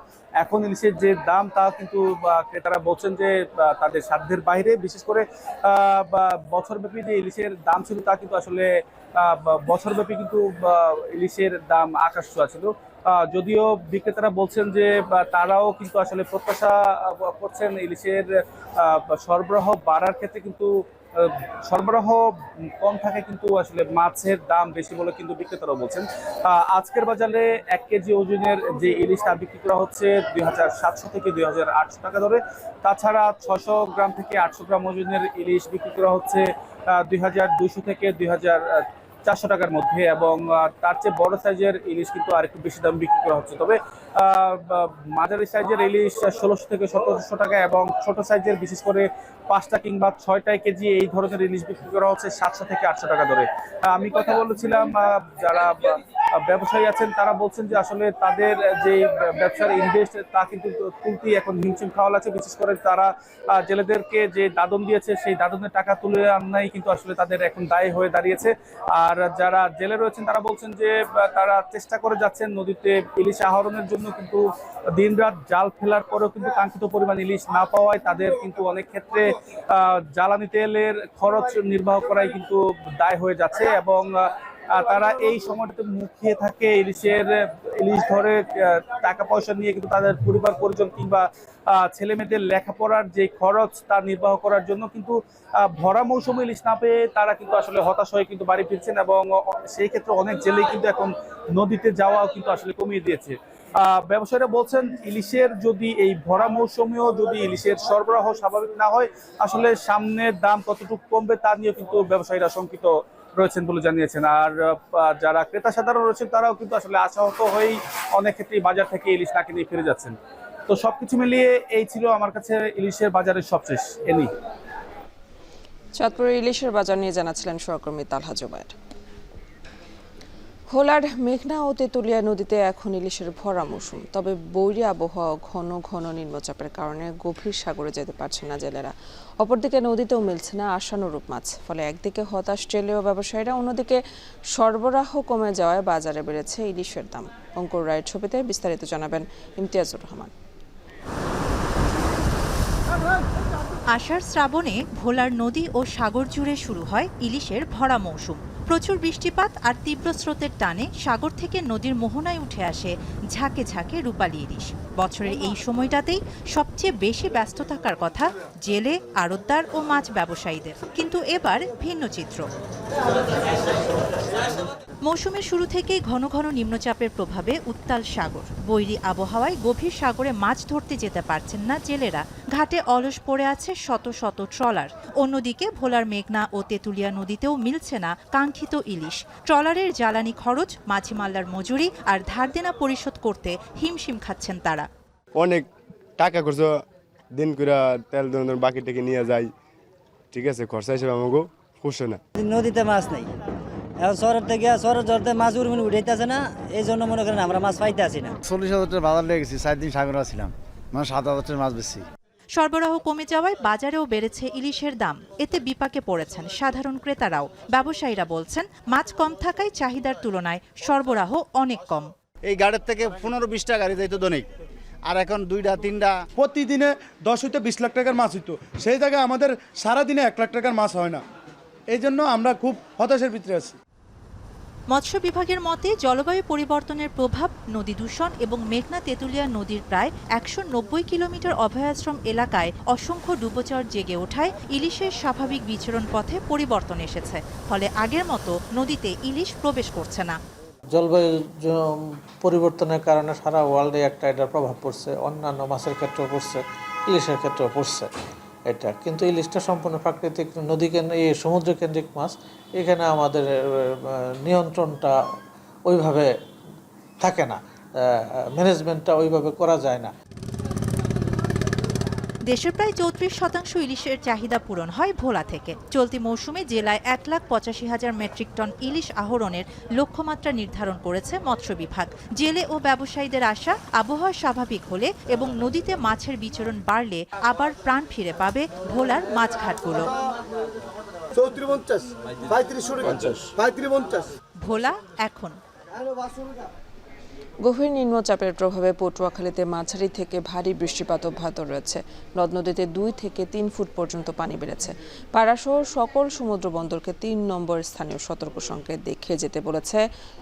এখন ইলিশের যে দাম তা কিন্তু ক্রেতারা বলছেন যে তাদের সাধ্যের বাইরে। বিশেষ করে বছরব্যাপী যে ইলিশের দাম ছিল তা কিন্তু আসলে বছরব্যাপী কিন্তু ইলিশের দাম আকাশ ছোঁয়া ছিল। যদিও বিক্রেতারা বলছেন যে তারাও কিন্তু আসলে প্রত্যাশা করছেন ইলিশের সরবরাহ বাড়ার ক্ষেত্রে, কিন্তু সরবরাহ কম থাকে কিন্তু আসলে মাছের দাম বেশি বলে কিন্তু বিক্রেতারাও বলছেন। আজকের বাজারে 1 কেজি ওজনের যে ইলিশ তা বিক্রি করা হচ্ছে 2700 থেকে 2800 টাকা দরে। তাছাড়া 600 গ্রাম থেকে 800 গ্রাম ওজনের ইলিশ বিক্রি করা হচ্ছে 2200 থেকে 2400 টাকার মধ্যে, এবং তার চেয়ে বড় সাইজের ইলিশ কিন্তু আর একটু বেশি দাম বিক্রি করা হচ্ছে। তবে মাঝারি সাইজের ইলিশ 1600 থেকে 1700 টাকা, এবং ছোট সাইজের বিশেষ করে 5টা কিংবা 6টা কেজি এই ধরনের ইলিশ বিক্রি করা হচ্ছে 700 থেকে 800 টাকা ধরে। আমি কথা বলেছিলাম যারা ব্যবসায়ী আছেন তারা বলছেন যে আসলে তাদের যে ব্যবসার ইনভেস্ট তা কিন্তু তুলতেই এখন হিমশিম খাওয়া লাগছে। বিশেষ করে তারা জেলেদেরকে যে দাদন দিয়েছে সেই দাদনের টাকা তুলে আনাই কিন্তু আসলে তাদের এখন দায় হয়ে দাঁড়িয়েছে। আর যারা জেলে রয়েছেন তারা বলছেন যে তারা চেষ্টা করে যাচ্ছেন নদীতে ইলিশ আহরণের জন্য, কিন্তু দিনরাত জাল ফেলার পরেও কিন্তু কাঙ্ক্ষিত পরিমাণ ইলিশ না পাওয়ায় তাদের কিন্তু অনেক ক্ষেত্রে জ্বালানি তেলের খরচ নির্বাহ করাই কিন্তু দায় হয়ে যাচ্ছে, এবং তারা এই সময়টাতে মুখিয়ে থাকে ইলিশ ধরে টাকা পয়সা নিয়ে কিন্তু তাদের পরিবার পরিজন কিংবা ছেলে মেয়েদের লেখাপড়ার যে খরচ তা নির্বাহ করার জন্য। কিন্তু ভরা মৌসুমে ইলিশ না পেয়ে তারা কিন্তু আসলে হতাশ হয়ে কিন্তু বাড়ি ফিরছেন, এবং সেই ক্ষেত্রে অনেক জেলেই কিন্তু এখন নদীতে যাওয়াও কিন্তু আসলে কমিয়ে দিয়েছে। ব্যবসায়ীরা বলছেন ইলিশের যদি এই ভরা মৌসুমেও যদি ইলিশের সরবরাহ স্বাভাবিক না হয়, আসলে সামনের দাম কতটুকু কমবে তা নিয়ে কিন্তু ব্যবসায়ীরা শঙ্কিত রয়েছেন বলে জানিয়েছেন। আর যারা ক্রেতা সাধারণ রয়েছেন তারাও কিন্তু আসলে আশাহত হয়েই অনেক ক্ষেত্রেই বাজার থেকে ইলিশ না কিনে ফিরে যাচ্ছেন। তো সবকিছু মিলিয়ে এই ছিল আমার কাছে ইলিশের বাজারের সবশেষ এনি। চাঁদপুরের ইলিশের বাজার নিয়ে জানাচ্ছিলেন সহকর্মী তালহা জুবায়ের। ভোলার মেঘনা ও তেঁতুলিয়া নদীতে এখন ইলিশের ভরা মৌসুম, তবে বৈরী আবহাওয়া ঘন ঘন নিম্নচাপের কারণে গভীর সাগরে যেতে পারছে না জেলেরা। অপরদিকে নদীতেও মিলছে না আশানুরূপ মাছ, ফলে একদিকে হতাশ জেলে ও ব্যবসায়ীরা, অন্যদিকে সরবরাহ কমে যাওয়ায় বাজারে বেড়েছে ইলিশের দাম। অঙ্কুর রায়ের ছবিতে বিস্তারিত জানাবেন ইমতিয়াজুর রহমান। আষাঢ় শ্রাবণে ভোলার নদী ও সাগর জুড়ে শুরু হয় ইলিশের ভরা মৌসুম। প্রচুর বৃষ্টিপাত আর তীব্র স্রোতের টানে সাগর থেকে নদীর মোহনায় উঠে আসে ঝাঁকে ঝাঁকে রূপালী ইলিশ। বছরের এই সময়টাতেই সবচেয়ে বেশি ব্যস্ত থাকার কথা জেলে, আড়তদার ও মাছ ব্যবসায়ীদের, কিন্তু এবার ভিন্ন চিত্র। মৌসুমের শুরু থেকেই ঘন ঘন নিম্নচাপের প্রভাবে উত্তাল সাগর। বৈরী আবহাওয়ায় গভীর সাগরে মাছ ধরতে যেতে পারছেন না জেলেরা। ঘাটে অলস পড়ে আছে শত শত ট্রলার। অন্যদিকে ভোলার মেঘনা ও তেঁতুলিয়া নদীতেও মিলছে না কাঙ্ক্ষিত কাঙ্ক্ষিত ইলিশ। ট্রলারের জ্বালানি খরচ, মাঝি মাল্লার মজুরি আর ধার দেনা পরিশোধ করতে হিমশিম খাচ্ছেন তারা। অনেক টাকা খরচ দিন করে তেল ধরনের বাকি থেকে নিয়ে যাই, ঠিক আছে, খরচা হিসেবে আমাকে খুশি না। নদীতে মাছ নাই, এখন শহরের থেকে শহরের জলতে মাছ উঠাইতেছে না, এই জন্য মনে করেন আমরা মাছ পাইতে আসি না। 40,000 টাকা বাজার লেগে গেছি, 4 দিন সাগরে ছিলাম, মানে 7,000 টাকা মাছ বেশি। সরবরাহ কমে যাওয়ায় বাজারেও বেড়েছে ইলিশের দাম। এতে বিপাকে পড়েছেন সাধারণ ক্রেতারাও। ব্যবসায়ীরা বলছেন, মাছ কম থাকায় চাহিদার তুলনায় সরবরাহ অনেক কম। এই গাড়ির থেকে 15-20টা গাড়ি যাইতো দৈনিক, আর এখন 2-3টা। প্রতিদিনে 10 হইতে 20 লাখ টাকার মাছ হইতো, সেই জায়গায় আমাদের সারাদিনে 1 লাখ টাকার মাছ হয় না। এই জন্য আমরা খুব হতাশার ভিতরে আছি। মৎস্য বিভাগের মতে জলবায়ু পরিবর্তনের প্রভাব, নদী দূষণ এবং মেঘনা তেঁতুলিয়া নদীর প্রায় 190 কিলোমিটার অভয়াশ্রম এলাকায় অসংখ্য ডুবোচর জেগে ওঠায় ইলিশের স্বাভাবিক বিচরণ পথে পরিবর্তন এসেছে। ফলে আগের মতো নদীতে ইলিশ প্রবেশ করছে না। জলবায়ু পরিবর্তনের কারণে সারা ওয়ার্ল্ডে একটা এটার প্রভাব পড়ছে, অন্যান্য মাছের ক্ষেত্রেও পড়ছে, ইলিশের ক্ষেত্রেও পড়ছে এটা। কিন্তু ইলিশটা সম্পূর্ণ প্রাকৃতিক নদী সমুদ্র কেন্দ্রিক মাছ, এখানে আমাদের নিয়ন্ত্রণটা ওইভাবে থাকে না, ম্যানেজমেন্টটা ওইভাবে করা যায় না। দেশের প্রায় 34% ইলিশের চাহিদা পূরণ হয় ভোলা থেকে। চলতি মৌসুমে জেলায় 1,85,000 মেট্রিক টন ইলিশ আহরণের লক্ষ্যমাত্রা নির্ধারণ করেছে মৎস্য বিভাগ। জেলে ও ব্যবসায়ীদের আশা, আবহাওয়া স্বাভাবিক হলে এবং নদীতে মাছের বিচরণ বাড়লে আবার প্রাণ ফিরে পাবে ভোলার মাছঘাটগুলো। ভোলা এখন গভীর নিম্নচাপের প্রভাবে পটুয়াখালীতে মাঝারি থেকে ভারী বৃষ্টিপাত অব্যাহত রয়েছে। নদ নদীতে 2 থেকে 3 ফুট পর্যন্ত পানি বেড়েছে। পাড়াসহ সকল সমুদ্র বন্দরকে 3 নম্বর স্থানীয় সতর্ক সংকেত দেখিয়ে যেতে বলেছে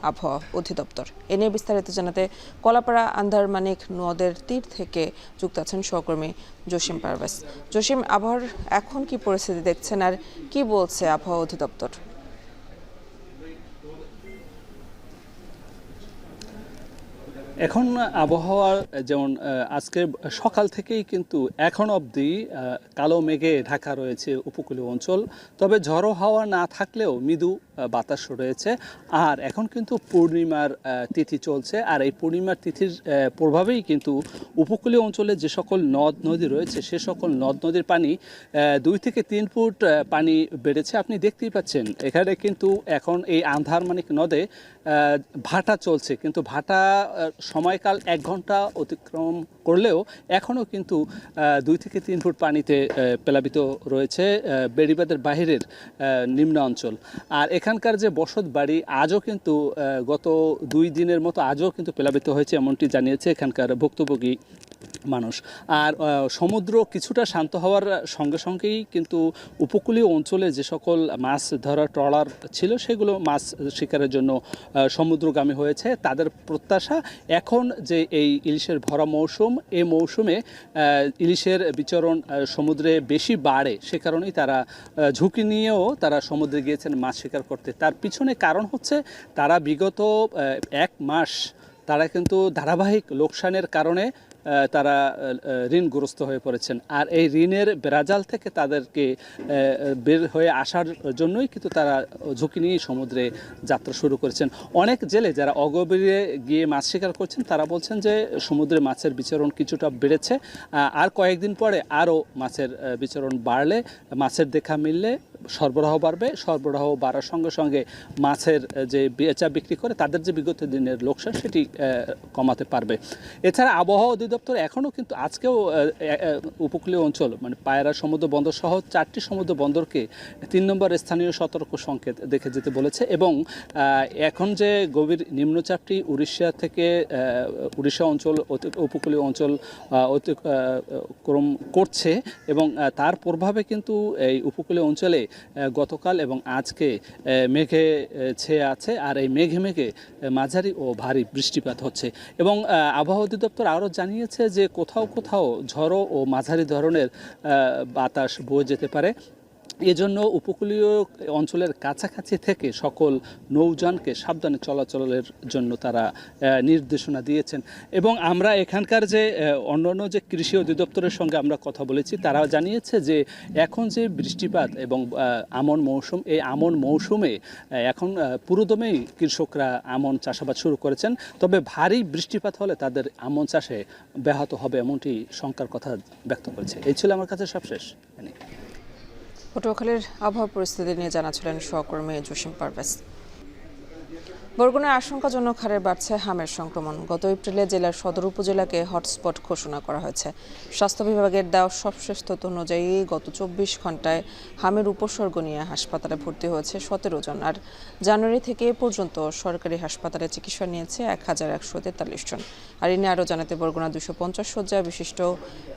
আবহাওয়া অধিদপ্তর। এ নিয়ে বিস্তারিত জানাতে কলাপাড়া আন্ধারমানিক নদের তীর থেকে যুক্ত আছেন সহকর্মী জসিম পারভেজ। জসিম, আবহাওয়ার এখন কি পরিস্থিতি দেখছেন আর কি বলছে আবহাওয়া অধিদপ্তর? এখন আবহাওয়ার যেমন আজকে সকাল থেকেই কিন্তু এখন অবধি কালো মেঘে ঢাকা রয়েছে উপকূলীয় অঞ্চল, তবে ঝড়ো হাওয়া না থাকলেও মৃদু বাতাস রয়েছে। আর এখন কিন্তু পূর্ণিমার তিথি চলছে, আর এই পূর্ণিমার তিথির প্রভাবেই কিন্তু উপকূলীয় অঞ্চলে যে সকল নদ নদী রয়েছে সে সকল নদ নদীর পানি 2 থেকে 3 ফুট পানি বেড়েছে। আপনি দেখতেই পাচ্ছেন এখানে কিন্তু এখন এই আন্ধারমানিক নদে ভাটা চলছে, কিন্তু ভাটা সময়কাল 1 ঘন্টা অতিক্রম করলেও এখনও কিন্তু 2 থেকে 3 ফুট পানিতে প্লাবিত রয়েছে বেড়িবাঁধের বাহিরের নিম্ন অঞ্চল। আর এখানকার যে বসত বাড়ি আজও কিন্তু গত 2 দিনের মতো আজও কিন্তু প্লাবিত হয়েছে, এমনটি জানিয়েছে এখানকার ভুক্তভোগী মানুষ। আর সমুদ্র কিছুটা শান্ত হওয়ার সঙ্গে সঙ্গেই কিন্তু উপকূলীয় অঞ্চলে যে সকল মাছ ধরার ট্রলার ছিল সেগুলো মাছ শিকারের জন্য সমুদ্রগামী হয়েছে। তাদের প্রত্যাশা এখন যে এই ইলিশের ভরা মৌসুম, এই মৌসুমে ইলিশের বিচরণ সমুদ্রে বেশি বাড়ে, সে কারণেই তারা ঝুঁকি নিয়েও তারা সমুদ্রে গিয়েছেন মাছ শিকার করতে। তার পিছনে কারণ হচ্ছে তারা বিগত 1 মাস তারা কিন্তু ধারাবাহিক লোকসানের কারণে তারা ঋণগ্রস্ত হয়ে পড়েছেন। আর এই ঋণের বেড়াজাল থেকে তাদেরকে বের হয়ে আসার জন্যই কিন্তু তারা ঝুঁকি নিয়ে সমুদ্রে যাত্রা শুরু করেছেন। অনেক জেলে যারা অগভীরে গিয়ে মাছ শিকার করছেন তারা বলছেন যে সমুদ্রে মাছের বিচরণ কিছুটা বেড়েছে, আর কয়েকদিন পরে আরও মাছের বিচরণ বাড়লে, মাছের দেখা মিললে সরবরাহ বাড়বে। সরবরাহ বাড়ার সঙ্গে সঙ্গে মাছের যে বেচা বিক্রি করে তাদের যে বিগত দিনের লোকসান সেটি কমাতে পারবে। এছাড়া আবহাওয়া অধিদপ্তর এখনও কিন্তু আজকেও উপকূলীয় অঞ্চল মানে পায়রা সমুদ্র বন্দর সহ 4টি সমুদ্র বন্দরকে 3 নম্বর স্থানীয় সতর্ক সংকেত দেখে যেতে বলেছে। এবং এখন যে গভীর নিম্নচাপটি উড়িষ্যা অঞ্চল উপকূলীয় অঞ্চল অতিক্রম করছে এবং তার প্রভাবে কিন্তু এই উপকূলীয় অঞ্চলে গতকাল এবং আজকে মেঘে ছেয়ে আছে। আর এই মেঘে মেঘে মাঝারি ও ভারী বৃষ্টিপাত হচ্ছে। এবং আবহাওয়া অধিদপ্তর আরও জানিয়েছে যে কোথাও কোথাও ঝড়ো ও মাঝারি ধরনের বাতাস বয়ে যেতে পারে। এজন্য উপকূলীয় অঞ্চলের কাছাকাছি থেকে সকল নৌযানকে সাবধানে চলাচলের জন্য তারা নির্দেশনা দিয়েছেন। এবং আমরা এখানকার যে অন্যান্য যে কৃষি অধিদপ্তরের সঙ্গে আমরা কথা বলেছি, তারা জানিয়েছে যে এখন যে বৃষ্টিপাত এবং আমন মৌসুম, এই আমন মৌসুমে এখন পুরোদমেই কৃষকরা আমন চাষাবাদ শুরু করেছেন। তবে ভারী বৃষ্টিপাত হলে তাদের আমন চাষে ব্যাহত হবে এমনটি শঙ্কার কথা ব্যক্ত করেছে। এই ছিল আমার কাছে সবশেষ। পটুয়াখালীর আবহাওয়া পরিস্থিতি নিয়ে জানাচ্ছিলেন সহকর্মী জসিম পারভেজ। বরগুনায় আশঙ্কাজনক হারে বাড়ছে হামের সংক্রমণ। গত এপ্রিলে জেলার সদর উপজেলাকে হটস্পট ঘোষণা করা হয়েছে। স্বাস্থ্য বিভাগের দেওয়া সবশেষ তথ্য অনুযায়ী গত 24 ঘন্টায় হামের উপসর্গ নিয়ে হাসপাতালে ভর্তি হয়েছে 17 জন। আর জানুয়ারি থেকে এ পর্যন্ত সরকারি হাসপাতালে চিকিৎসা নিয়েছে 1143 জন। আর এ নিয়ে আরও জানাতে বরগুনা 250 শয্যা বিশিষ্ট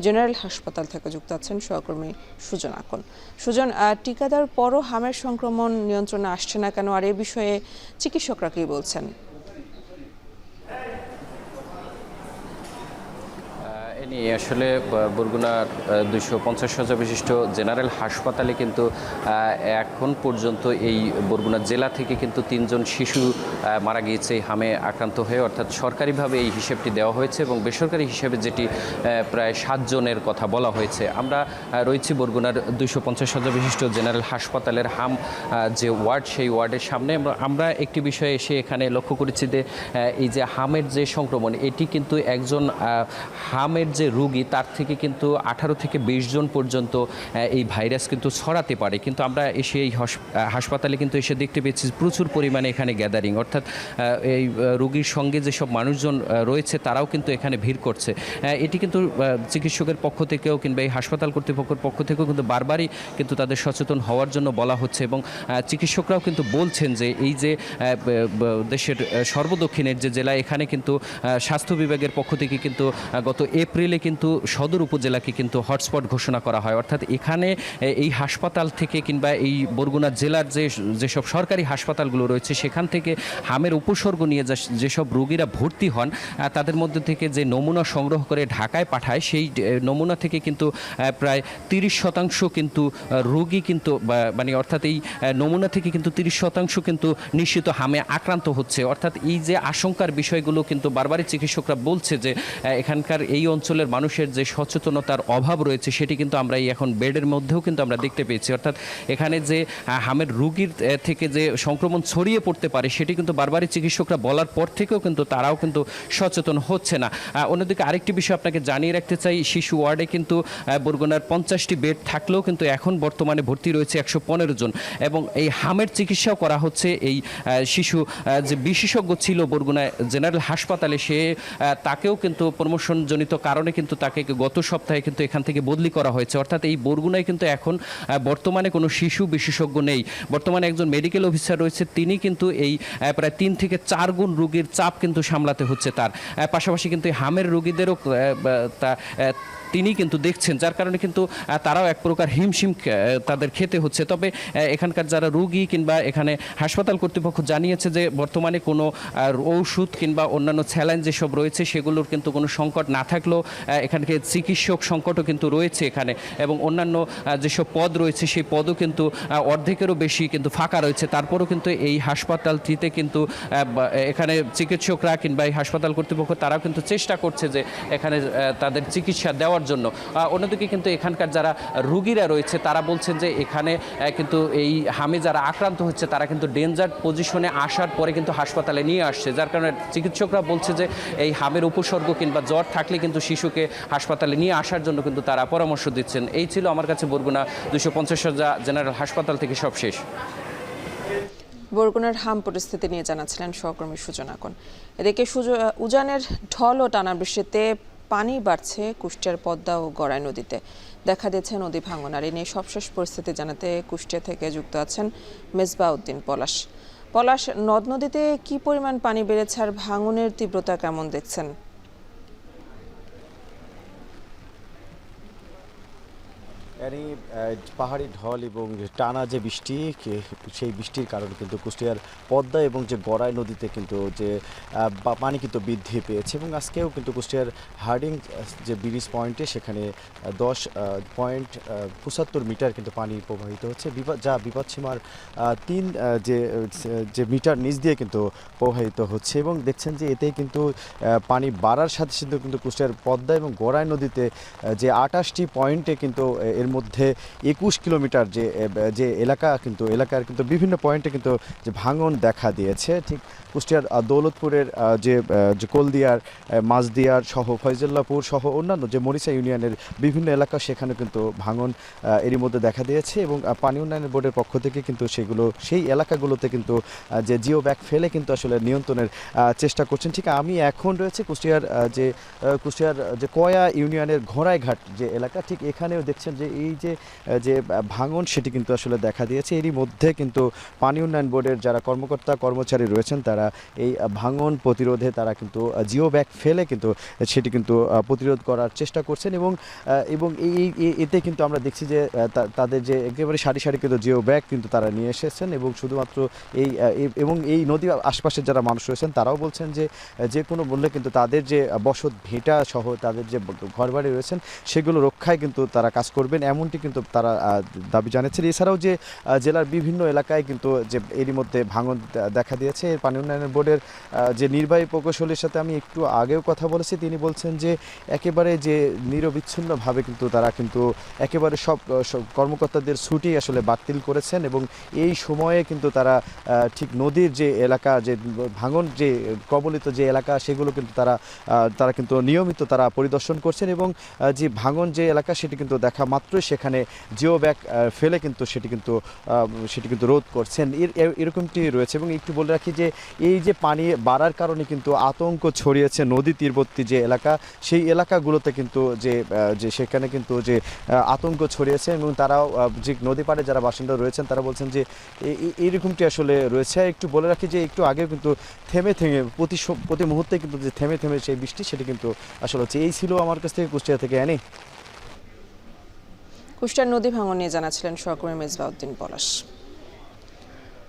জেনারেল হাসপাতাল থেকে যুক্ত আছেন সহকর্মী সুজন আকন। সুজন, টিকা দেওয়ার পরও হামের সংক্রমণ নিয়ন্ত্রণে আসছে না কেন, আর এ বিষয়ে চিকিৎসকরা কি বলছেন? এ নিয়ে আসলে বরগুনার 250 শয্যা বিশিষ্ট জেনারেল হাসপাতালে কিন্তু এখন পর্যন্ত এই বরগুনা জেলা থেকে কিন্তু 3 জন শিশু মারা গিয়েছে এই হামে আক্রান্ত হয়ে, অর্থাৎ সরকারিভাবে এই হিসেবটি দেওয়া হয়েছে এবং বেসরকারি হিসেবে যেটি প্রায় 7 জনের কথা বলা হয়েছে। আমরা রয়েছি বরগুনার 250 শয্যা বিশিষ্ট জেনারেল হাসপাতালের হাম যে ওয়ার্ড, সেই ওয়ার্ডের সামনে আমরা একটি বিষয়ে এসে এখানে লক্ষ্য করেছি যে এই যে হামের যে সংক্রমণ, এটি কিন্তু একজন হামের যে রোগী তার থেকে কিন্তু 18 থেকে 20 জন পর্যন্ত এই ভাইরাস কিন্তু ছড়াতে পারে। কিন্তু আমরা এসে এই হাসপাতালে কিন্তু এসে দেখতে পেয়েছি প্রচুর পরিমাণে এখানে গ্যাদারিং, অর্থাৎ এই রোগীর সঙ্গে যেসব মানুষজন রয়েছে তারাও কিন্তু এখানে ভিড় করছে। এটি কিন্তু চিকিৎসকের পক্ষ থেকেও কিংবা এই হাসপাতাল কর্তৃপক্ষের পক্ষ থেকেও কিন্তু বারবারই কিন্তু তাদের সচেতন হওয়ার জন্য বলা হচ্ছে এবং চিকিৎসকরাও কিন্তু বলছেন যে এই যে দেশের সর্বদক্ষিণের যে জেলা, এখানে কিন্তু স্বাস্থ্য বিভাগের পক্ষ থেকে কিন্তু গত এপ্রিলে কিন্তু সদর উপজেলাকে কিন্তু হটস্পট ঘোষণা করা হয়। অর্থাৎ এখানে এই হাসপাতাল থেকে কিংবা এই বরগুনা জেলার যেসব সরকারি হাসপাতালগুলো রয়েছে সেখান থেকে হামের উপসর্গ নিয়ে যেসব রোগীরা ভর্তি হন তাদের মধ্যে থেকে যে নমুনা সংগ্রহ করে ঢাকায় পাঠায়, সেই নমুনা থেকে কিন্তু প্রায় 30% কিন্তু রোগী কিন্তু মানে অর্থাৎ এই নমুনা থেকে কিন্তু 30% কিন্তু নিশ্চিত হামে আক্রান্ত হচ্ছে। অর্থাৎ এই যে আশঙ্কার বিষয়গুলো কিন্তু বারবারই চিকিৎসকরা বলছে যে এখানকার এই অঞ্চলের মানুষের যে সচেতনতার অভাব রয়েছে সেটি কিন্তু আমরা এই এখন বেডের মধ্যেও কিন্তু আমরা দেখতে পেয়েছি। অর্থাৎ এখানে যে হামের রোগীর থেকে যে সংক্রমণ ছড়িয়ে পড়তে পারে সেটি কিন্তু বারবারই চিকিৎসকরা বলার পর থেকেও কিন্তু তারাও কিন্তু সচেতন হচ্ছে না। অন্যদিকে আরেকটি বিষয় আপনাকে জানিয়ে রাখতে চাই, শিশু ওয়ার্ডে কিন্তু বরগুনার 50টি বেড থাকলেও কিন্তু এখন বর্তমানে ভর্তি রয়েছে 115 জন এবং এই হামের চিকিৎসাও করা হচ্ছে। এই শিশু যে বিশেষজ্ঞ ছিল বরগুনা জেনারেল হাসপাতালে, সে তাকেও কিন্তু প্রমোশনজনিত কারণে কিন্তু তাকে গত সপ্তাহে কিন্তু এখান থেকে বদলি করা হয়েছে। অর্থাৎ এই বরগুনায় কিন্তু এখন বর্তমানে কোনো শিশু বিশেষজ্ঞ নেই। বর্তমানে একজন মেডিকেল অফিসার রয়েছে, তিনি কিন্তু এই প্রায় 3 থেকে 4 গুণ রোগীর চাপ কিন্তু সামলাতে হচ্ছে তার। পাশাপাশি কিন্তু হামের রোগীদেরও তিনি কিন্তু দেখছেন, যার কারণে কিন্তু তারাও এক প্রকার হিমশিম তাদের খেতে হচ্ছে। তবে এখানকার যারা রোগী কিংবা এখানে হাসপাতাল কর্তৃপক্ষ জানিয়েছে যে বর্তমানে কোনো ঔষধ কিংবা অন্যান্য স্যালাইন যেসব রয়েছে সেগুলোর কিন্তু কোনো সংকট না থাকলেও এখানে চিকিৎসক সংকটও কিন্তু রয়েছে এখানে, এবং অন্যান্য যেসব পদ রয়েছে সেই পদও কিন্তু অর্ধেকেরও বেশি কিন্তু ফাঁকা রয়েছে। তারপরও কিন্তু এই হাসপাতালটিতে কিন্তু এখানে চিকিৎসকরা কিংবা এই হাসপাতাল কর্তৃপক্ষ তারাও কিন্তু চেষ্টা করছে যে এখানে তাদের চিকিৎসা দেওয়ার জন্য। অন্যদিকে কিন্তু এখানকার যারা রোগীরা রয়েছে তারা বলছেন যে এখানে কিন্তু এই হামে যারা আক্রান্ত হচ্ছে তারা কিন্তু ডেঞ্জার পজিশনে আসার পরে কিন্তু হাসপাতালে নিয়ে আসছে, যার কারণে চিকিৎসকরা বলছে যে এই হামের উপসর্গ কিংবা জ্বর থাকলে কিন্তু শিশুকে হাসপাতালে নিয়ে আসার জন্য কিন্তু তারা পরামর্শ দিচ্ছেন। এই ছিল আমার কাছে বরগুনা 250 শয্যা জেনারেল হাসপাতাল থেকে সব শেষ। বরগুনার হাম পরিস্থিতি নিয়ে জানাচ্ছিলেন সহকর্মী সুজন আকন। এদিকে উজানের ঢল ও টানা বৃষ্টিতে পানি বাড়ছে কুষ্টিয়ার পদ্মা ও গড়াই নদীতে, দেখা দিয়েছে নদী ভাঙন। আর এ নিয়ে সবশেষ পরিস্থিতি জানাতে কুষ্টিয়া থেকে যুক্ত আছেন মেজবাউদ্দিন পলাশ। নদ নদীতে কি পরিমাণ পানি বেড়েছে আর ভাঙনের তীব্রতা কেমন দেখছেন? পাহাড়ি ঢল এবং টানা যে বৃষ্টি সেই বৃষ্টির কারণে কিন্তু কুষ্টিয়ার পদ্মা এবং যে গড়াই নদীতে কিন্তু যে পানি কিন্তু বৃদ্ধি পেয়েছে এবং আজকেও কিন্তু কুষ্টিয়ার হার্ডিং যে ব্রিজ পয়েন্টে সেখানে 10.75 মিটার কিন্তু পানি প্রবাহিত হচ্ছে, যা বিপদসীমার 3 যে মিটার নিচ দিয়ে কিন্তু প্রবাহিত হচ্ছে এবং দেখছেন যে এতেই কিন্তু পানি বাড়ার সাথে সাথে কিন্তু কুষ্টিয়ার পদ্মা এবং গড়াই নদীতে যে 28টি পয়েন্টে কিন্তু এর মধ্যে 21 কিলোমিটার যে এলাকার কিন্তু বিভিন্ন পয়েন্টে কিন্তু যে ভাঙন দেখা দিয়েছে। ঠিক কুষ্টিয়ার দৌলতপুরের যে কলদিয়ার, মাঝদিয়ার সহ ফয়জুল্লাহপুর সহ অন্যান্য যে মরিচা ইউনিয়নের বিভিন্ন এলাকা সেখানে কিন্তু ভাঙন এরই মধ্যে দেখা দিয়েছে এবং পানি উন্নয়ন বোর্ডের পক্ষ থেকে কিন্তু সেই এলাকাগুলোতে কিন্তু যে জিও ব্যাগ ফেলে কিন্তু আসলে নিয়ন্ত্রণের চেষ্টা করছেন। ঠিক আমি এখন রয়েছে কুষ্টিয়ার যে কয়া ইউনিয়নের ঘোড়াইঘাট যে এলাকা, ঠিক এখানেও দেখছেন যে এই যে ভাঙন সেটি কিন্তু আসলে দেখা দিয়েছে। এরই মধ্যে কিন্তু পানি উন্নয়ন বোর্ডের যারা কর্মচারী রয়েছেন তারা এই ভাঙন প্রতিরোধে তারা কিন্তু জিও ব্যাগ ফেলে কিন্তু সেটি কিন্তু প্রতিরোধ করার চেষ্টা করছেন এবং এতে কিন্তু আমরা দেখছি যে তাদের যে একেবারে সারি কিন্তু জিও ব্যাগ কিন্তু তারা নিয়ে এসেছেন এবং শুধুমাত্র এই নদীর আশপাশের যারা মানুষ রয়েছেন তারাও বলছেন যে কোনো বললে কিন্তু তাদের যে বসত ভিটা সহ তাদের যে ঘরবাড়ি রয়েছেন সেগুলো রক্ষায় কিন্তু তারা কাজ করবেন, এমনটি কিন্তু তারা দাবি জানিয়েছেন। এছাড়াও যে জেলার বিভিন্ন এলাকায় কিন্তু যে এরই মধ্যে ভাঙন দেখা দিয়েছে। পানি উন্নয়ন বোর্ডের যে নির্বাহী প্রকৌশলীর সাথে আমি একটু আগেও কথা বলেছি, তিনি বলছেন যে একেবারে যে নিরবিচ্ছিন্নভাবে কিন্তু তারা কিন্তু একেবারে সব কর্মকর্তাদের ছুটি আসলে বাতিল করেছেন এবং এই সময়ে কিন্তু তারা ঠিক নদীর যে এলাকা যে ভাঙন যে কবলিত যে এলাকা সেগুলো কিন্তু তারা কিন্তু নিয়মিত তারা পরিদর্শন করছেন এবং যে ভাঙন যে এলাকা সেটি কিন্তু দেখা মাত্রই সেখানে জিও ব্যাগ ফেলে কিন্তু সেটি কিন্তু রোধ করছেন, এরকমটি রয়েছে। এবং একটু বলে রাখি যে এই যে পানি বাড়ার কারণে কিন্তু আতঙ্ক ছড়িয়েছে নদী তীরবর্তী যে এলাকা সেই এলাকাগুলোতে কিন্তু যে সেখানে কিন্তু যে আতঙ্ক ছড়িয়েছে এবং তারাও যে নদী পাড়ে যারা বাসিন্দা রয়েছেন তারা বলছেন যে এইরকমটি আসলে রয়েছে। একটু বলে রাখি যে একটু আগেও কিন্তু থেমে প্রতি মুহূর্তে কিন্তু যে থেমে সেই বৃষ্টি সেটি কিন্তু আসলে হচ্ছে। এই ছিল আমার কাছ থেকে কুষ্টিয়া থেকে আনি। কুষ্টিয়ার নদী ভাঙন নিয়ে জানাচ্ছিলেন সহকর্মী মেজবাউদ্দিন পলাশ।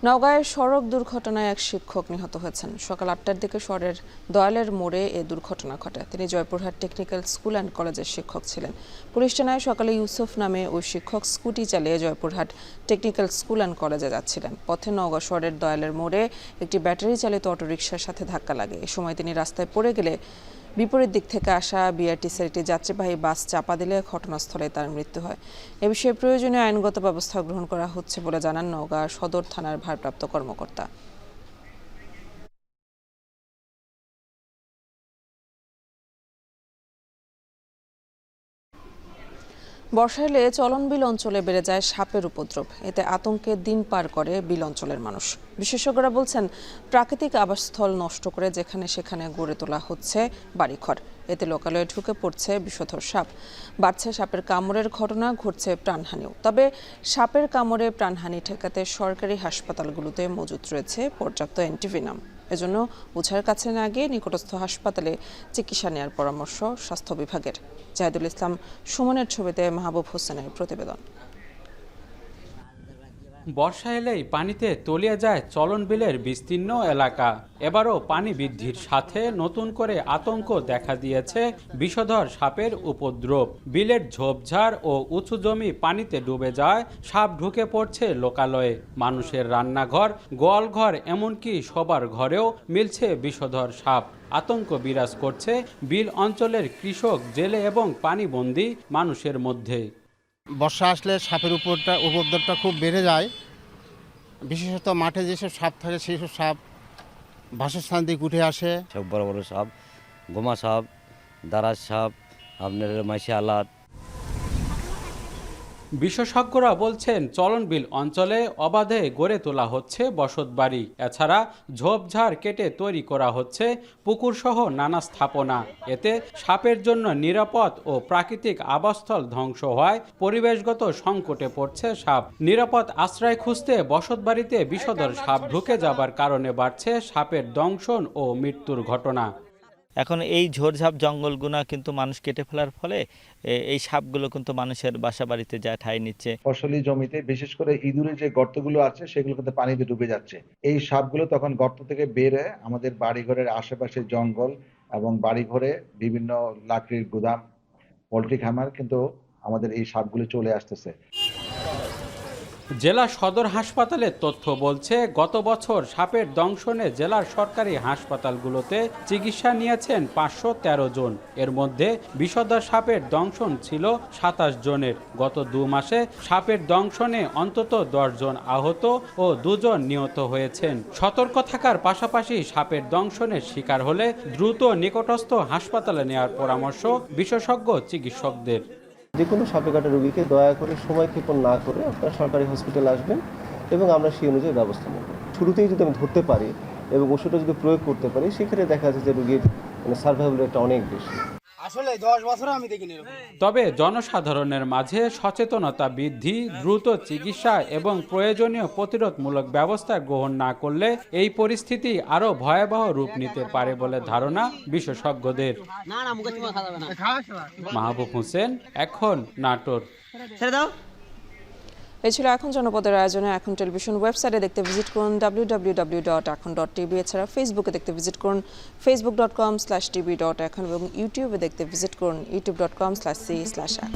নওগাঁয় সড়ক দুর্ঘটনায় এক শিক্ষক নিহত হয়েছেন। সকাল 8টার দিকে শহরের দয়ালের মোড়ে এ দুর্ঘটনা ঘটে। তিনি জয়পুরহাট টেকনিক্যাল স্কুল অ্যান্ড কলেজের শিক্ষক ছিলেন। পুলিশ জানায় সকালে ইউসুফ নামে ওই শিক্ষক স্কুটি চালিয়ে জয়পুরহাট টেকনিক্যাল স্কুল অ্যান্ড কলেজে যাচ্ছিলেন। পথে নওগাঁ শহরের দয়ালের মোড়ে একটি ব্যাটারি চালিত অটোরিকশার সাথে ধাক্কা লাগে। এ সময় তিনি রাস্তায় পড়ে গেলে বিপরীত দিক থেকে আসা বিআরটিসির একটি যাত্রীবাহী বাস চাপা দিলে ঘটনাস্থলে তার মৃত্যু হয়। এ বিষয়ে প্রয়োজনীয় আইনগত ব্যবস্থা গ্রহণ করা হচ্ছে বলে জানান নওগাঁ সদর থানার ভারপ্রাপ্ত কর্মকর্তা। বর্ষা এলে চলনবিল অঞ্চলে বেড়ে যায় সাপের উপদ্রব। এতে আতঙ্কে দিন পার করে বিল অঞ্চলের মানুষ। বিশেষজ্ঞরা বলছেন প্রাকৃতিক আবাসস্থল নষ্ট করে যেখানে সেখানে গড়ে তোলা হচ্ছে বাড়িঘর। এতে লোকালয়ে ঢুকে পড়ছে বিষধর সাপ, বাড়ছে সাপের কামড়ের ঘটনা, ঘটছে প্রাণহানিও। তবে সাপের কামড়ে প্রাণহানি ঠেকাতে সরকারি হাসপাতালগুলোতে মজুত রয়েছে পর্যাপ্ত অ্যান্টিভেনাম। এজন্য ওঝার কাছে না গিয়ে নিকটস্থ হাসপাতালে চিকিৎসা নেওয়ার পরামর্শ স্বাস্থ্য বিভাগের। জাহিদুল ইসলাম সুমনের ছবিতে মাহবুব হোসেনের প্রতিবেদন। বর্ষা এলেই পানিতে তলিয়ে যায় চলন বিলের বিস্তীর্ণ এলাকা। এবারও পানি বৃদ্ধির সাথে নতুন করে আতঙ্ক দেখা দিয়েছে বিষধর সাপের উপদ্রব। বিলের ঝোপঝাড় ও উঁচু জমি পানিতে ডুবে যায়, সাপ ঢুকে পড়ছে লোকালয়ে। মানুষের রান্নাঘর, গোয়ালঘর, এমনকি সবার ঘরেও মিলছে বিষধর সাপ। আতঙ্ক বিরাজ করছে বিল অঞ্চলের কৃষক, জেলে এবং পানিবন্দী মানুষের মধ্যে। বর্ষা আসলে সাপের উপদ্রবটা খুব বেড়ে যায়। বিশেষত মাঠে যেসব সাপ থাকে সেই সব সাপ বাসস্থান দিয়ে উঠে আসে। সব বড় বড় সাপ, গোমা সাপ, দারাজ সাপ, আপনার মাইশি আলাদ। বিশেষজ্ঞরা বলছেন চলনবিল অঞ্চলে অবাধে গড়ে তোলা হচ্ছে বসতবাড়ি। এছাড়া ঝোপঝাড় কেটে তৈরি করা হচ্ছে পুকুরসহ নানা স্থাপনা। এতে সাপের জন্য নিরাপদ ও প্রাকৃতিক আবাসস্থল ধ্বংস হওয়ায় পরিবেশগত সংকটে পড়ছে সাপ। নিরাপদ আশ্রয় খুঁজতে বসতবাড়িতে বিষধর সাপ ঢুকে যাবার কারণে বাড়ছে সাপের দংশন ও মৃত্যুর ঘটনা। এখন এই ঝোড়ঝাপ জঙ্গলগুনা কিন্তু মানুষ কেটে ফেলার ফলে এই সাপগুলো কিন্তু মানুষের বাসা বাড়িতে যায় ঠাঁই নিচ্ছে। ফসলি জমিতে বিশেষ করে ইঁদুরের যে গর্তগুলো আছে সেগুলো কিন্তু পানিতে ডুবে যাচ্ছে। এই সাপগুলো তখন গর্ত থেকে বের হয়ে আমাদের বাড়িঘরের আশেপাশে জঙ্গল এবং বাড়িঘরে বিভিন্ন লাকড়ির গুদাম, পোল্ট্রি খামার কিন্তু আমাদের এই সাপগুলো চলে আসতেছে। জেলা সদর হাসপাতালের তথ্য বলছে, গত বছর সাপের দংশনে জেলার সরকারি হাসপাতালগুলোতে চিকিৎসা নিয়েছেন 513 জন। এর মধ্যে বিষধর সাপের দংশন ছিল 27 জনের। গত 2 মাসে সাপের দংশনে অন্তত 10 জন আহত ও 2 জন নিহত হয়েছেন। সতর্ক থাকার পাশাপাশি সাপের দংশনের শিকার হলে দ্রুত নিকটস্থ হাসপাতালে নেওয়ার পরামর্শ বিশেষজ্ঞ চিকিৎসকদের। যে কোনো সাপে কাটা রোগীকে দয়া করে সময় ক্ষেপণ না করে আপনারা সরকারি হসপিটালে আসবেন এবং আমরা সেই অনুযায়ী ব্যবস্থা নেব। শুরুতেই যদি আমি ধরতে পারি এবং ওষুধটা যদি প্রয়োগ করতে পারি, সেক্ষেত্রে দেখা যাচ্ছে যে রোগীর সার্ভাইভাল রেটটা অনেক বেশি। আসলে 10 বছর আমি দেখিনি। তবে জনসাধারণের মাঝে সচেতনতা বৃদ্ধি, দ্রুত চিকিৎসা এবং প্রয়োজনীয় প্রতিরোধমূলক ব্যবস্থা গ্রহণ না করলে এই পরিস্থিতি আরও ভয়াবহ রূপ নিতে পারে বলে ধারণা বিশেষজ্ঞদের। মাহবুব হোসেন, এখন নাটোর। এই ছিল এখন জনপদের আয়োজনে। এখন টেলিভিশন ওয়েবসাইটে দেখতে ভিজিট করুন www.এখন.tv। এছাড়া ফেসবুকে দেখতে ভিজিট করুন facebook.com/tv.এখন এবং ইউটিউবে দেখতে ভিজিট করুন youtube.com/c/এখন।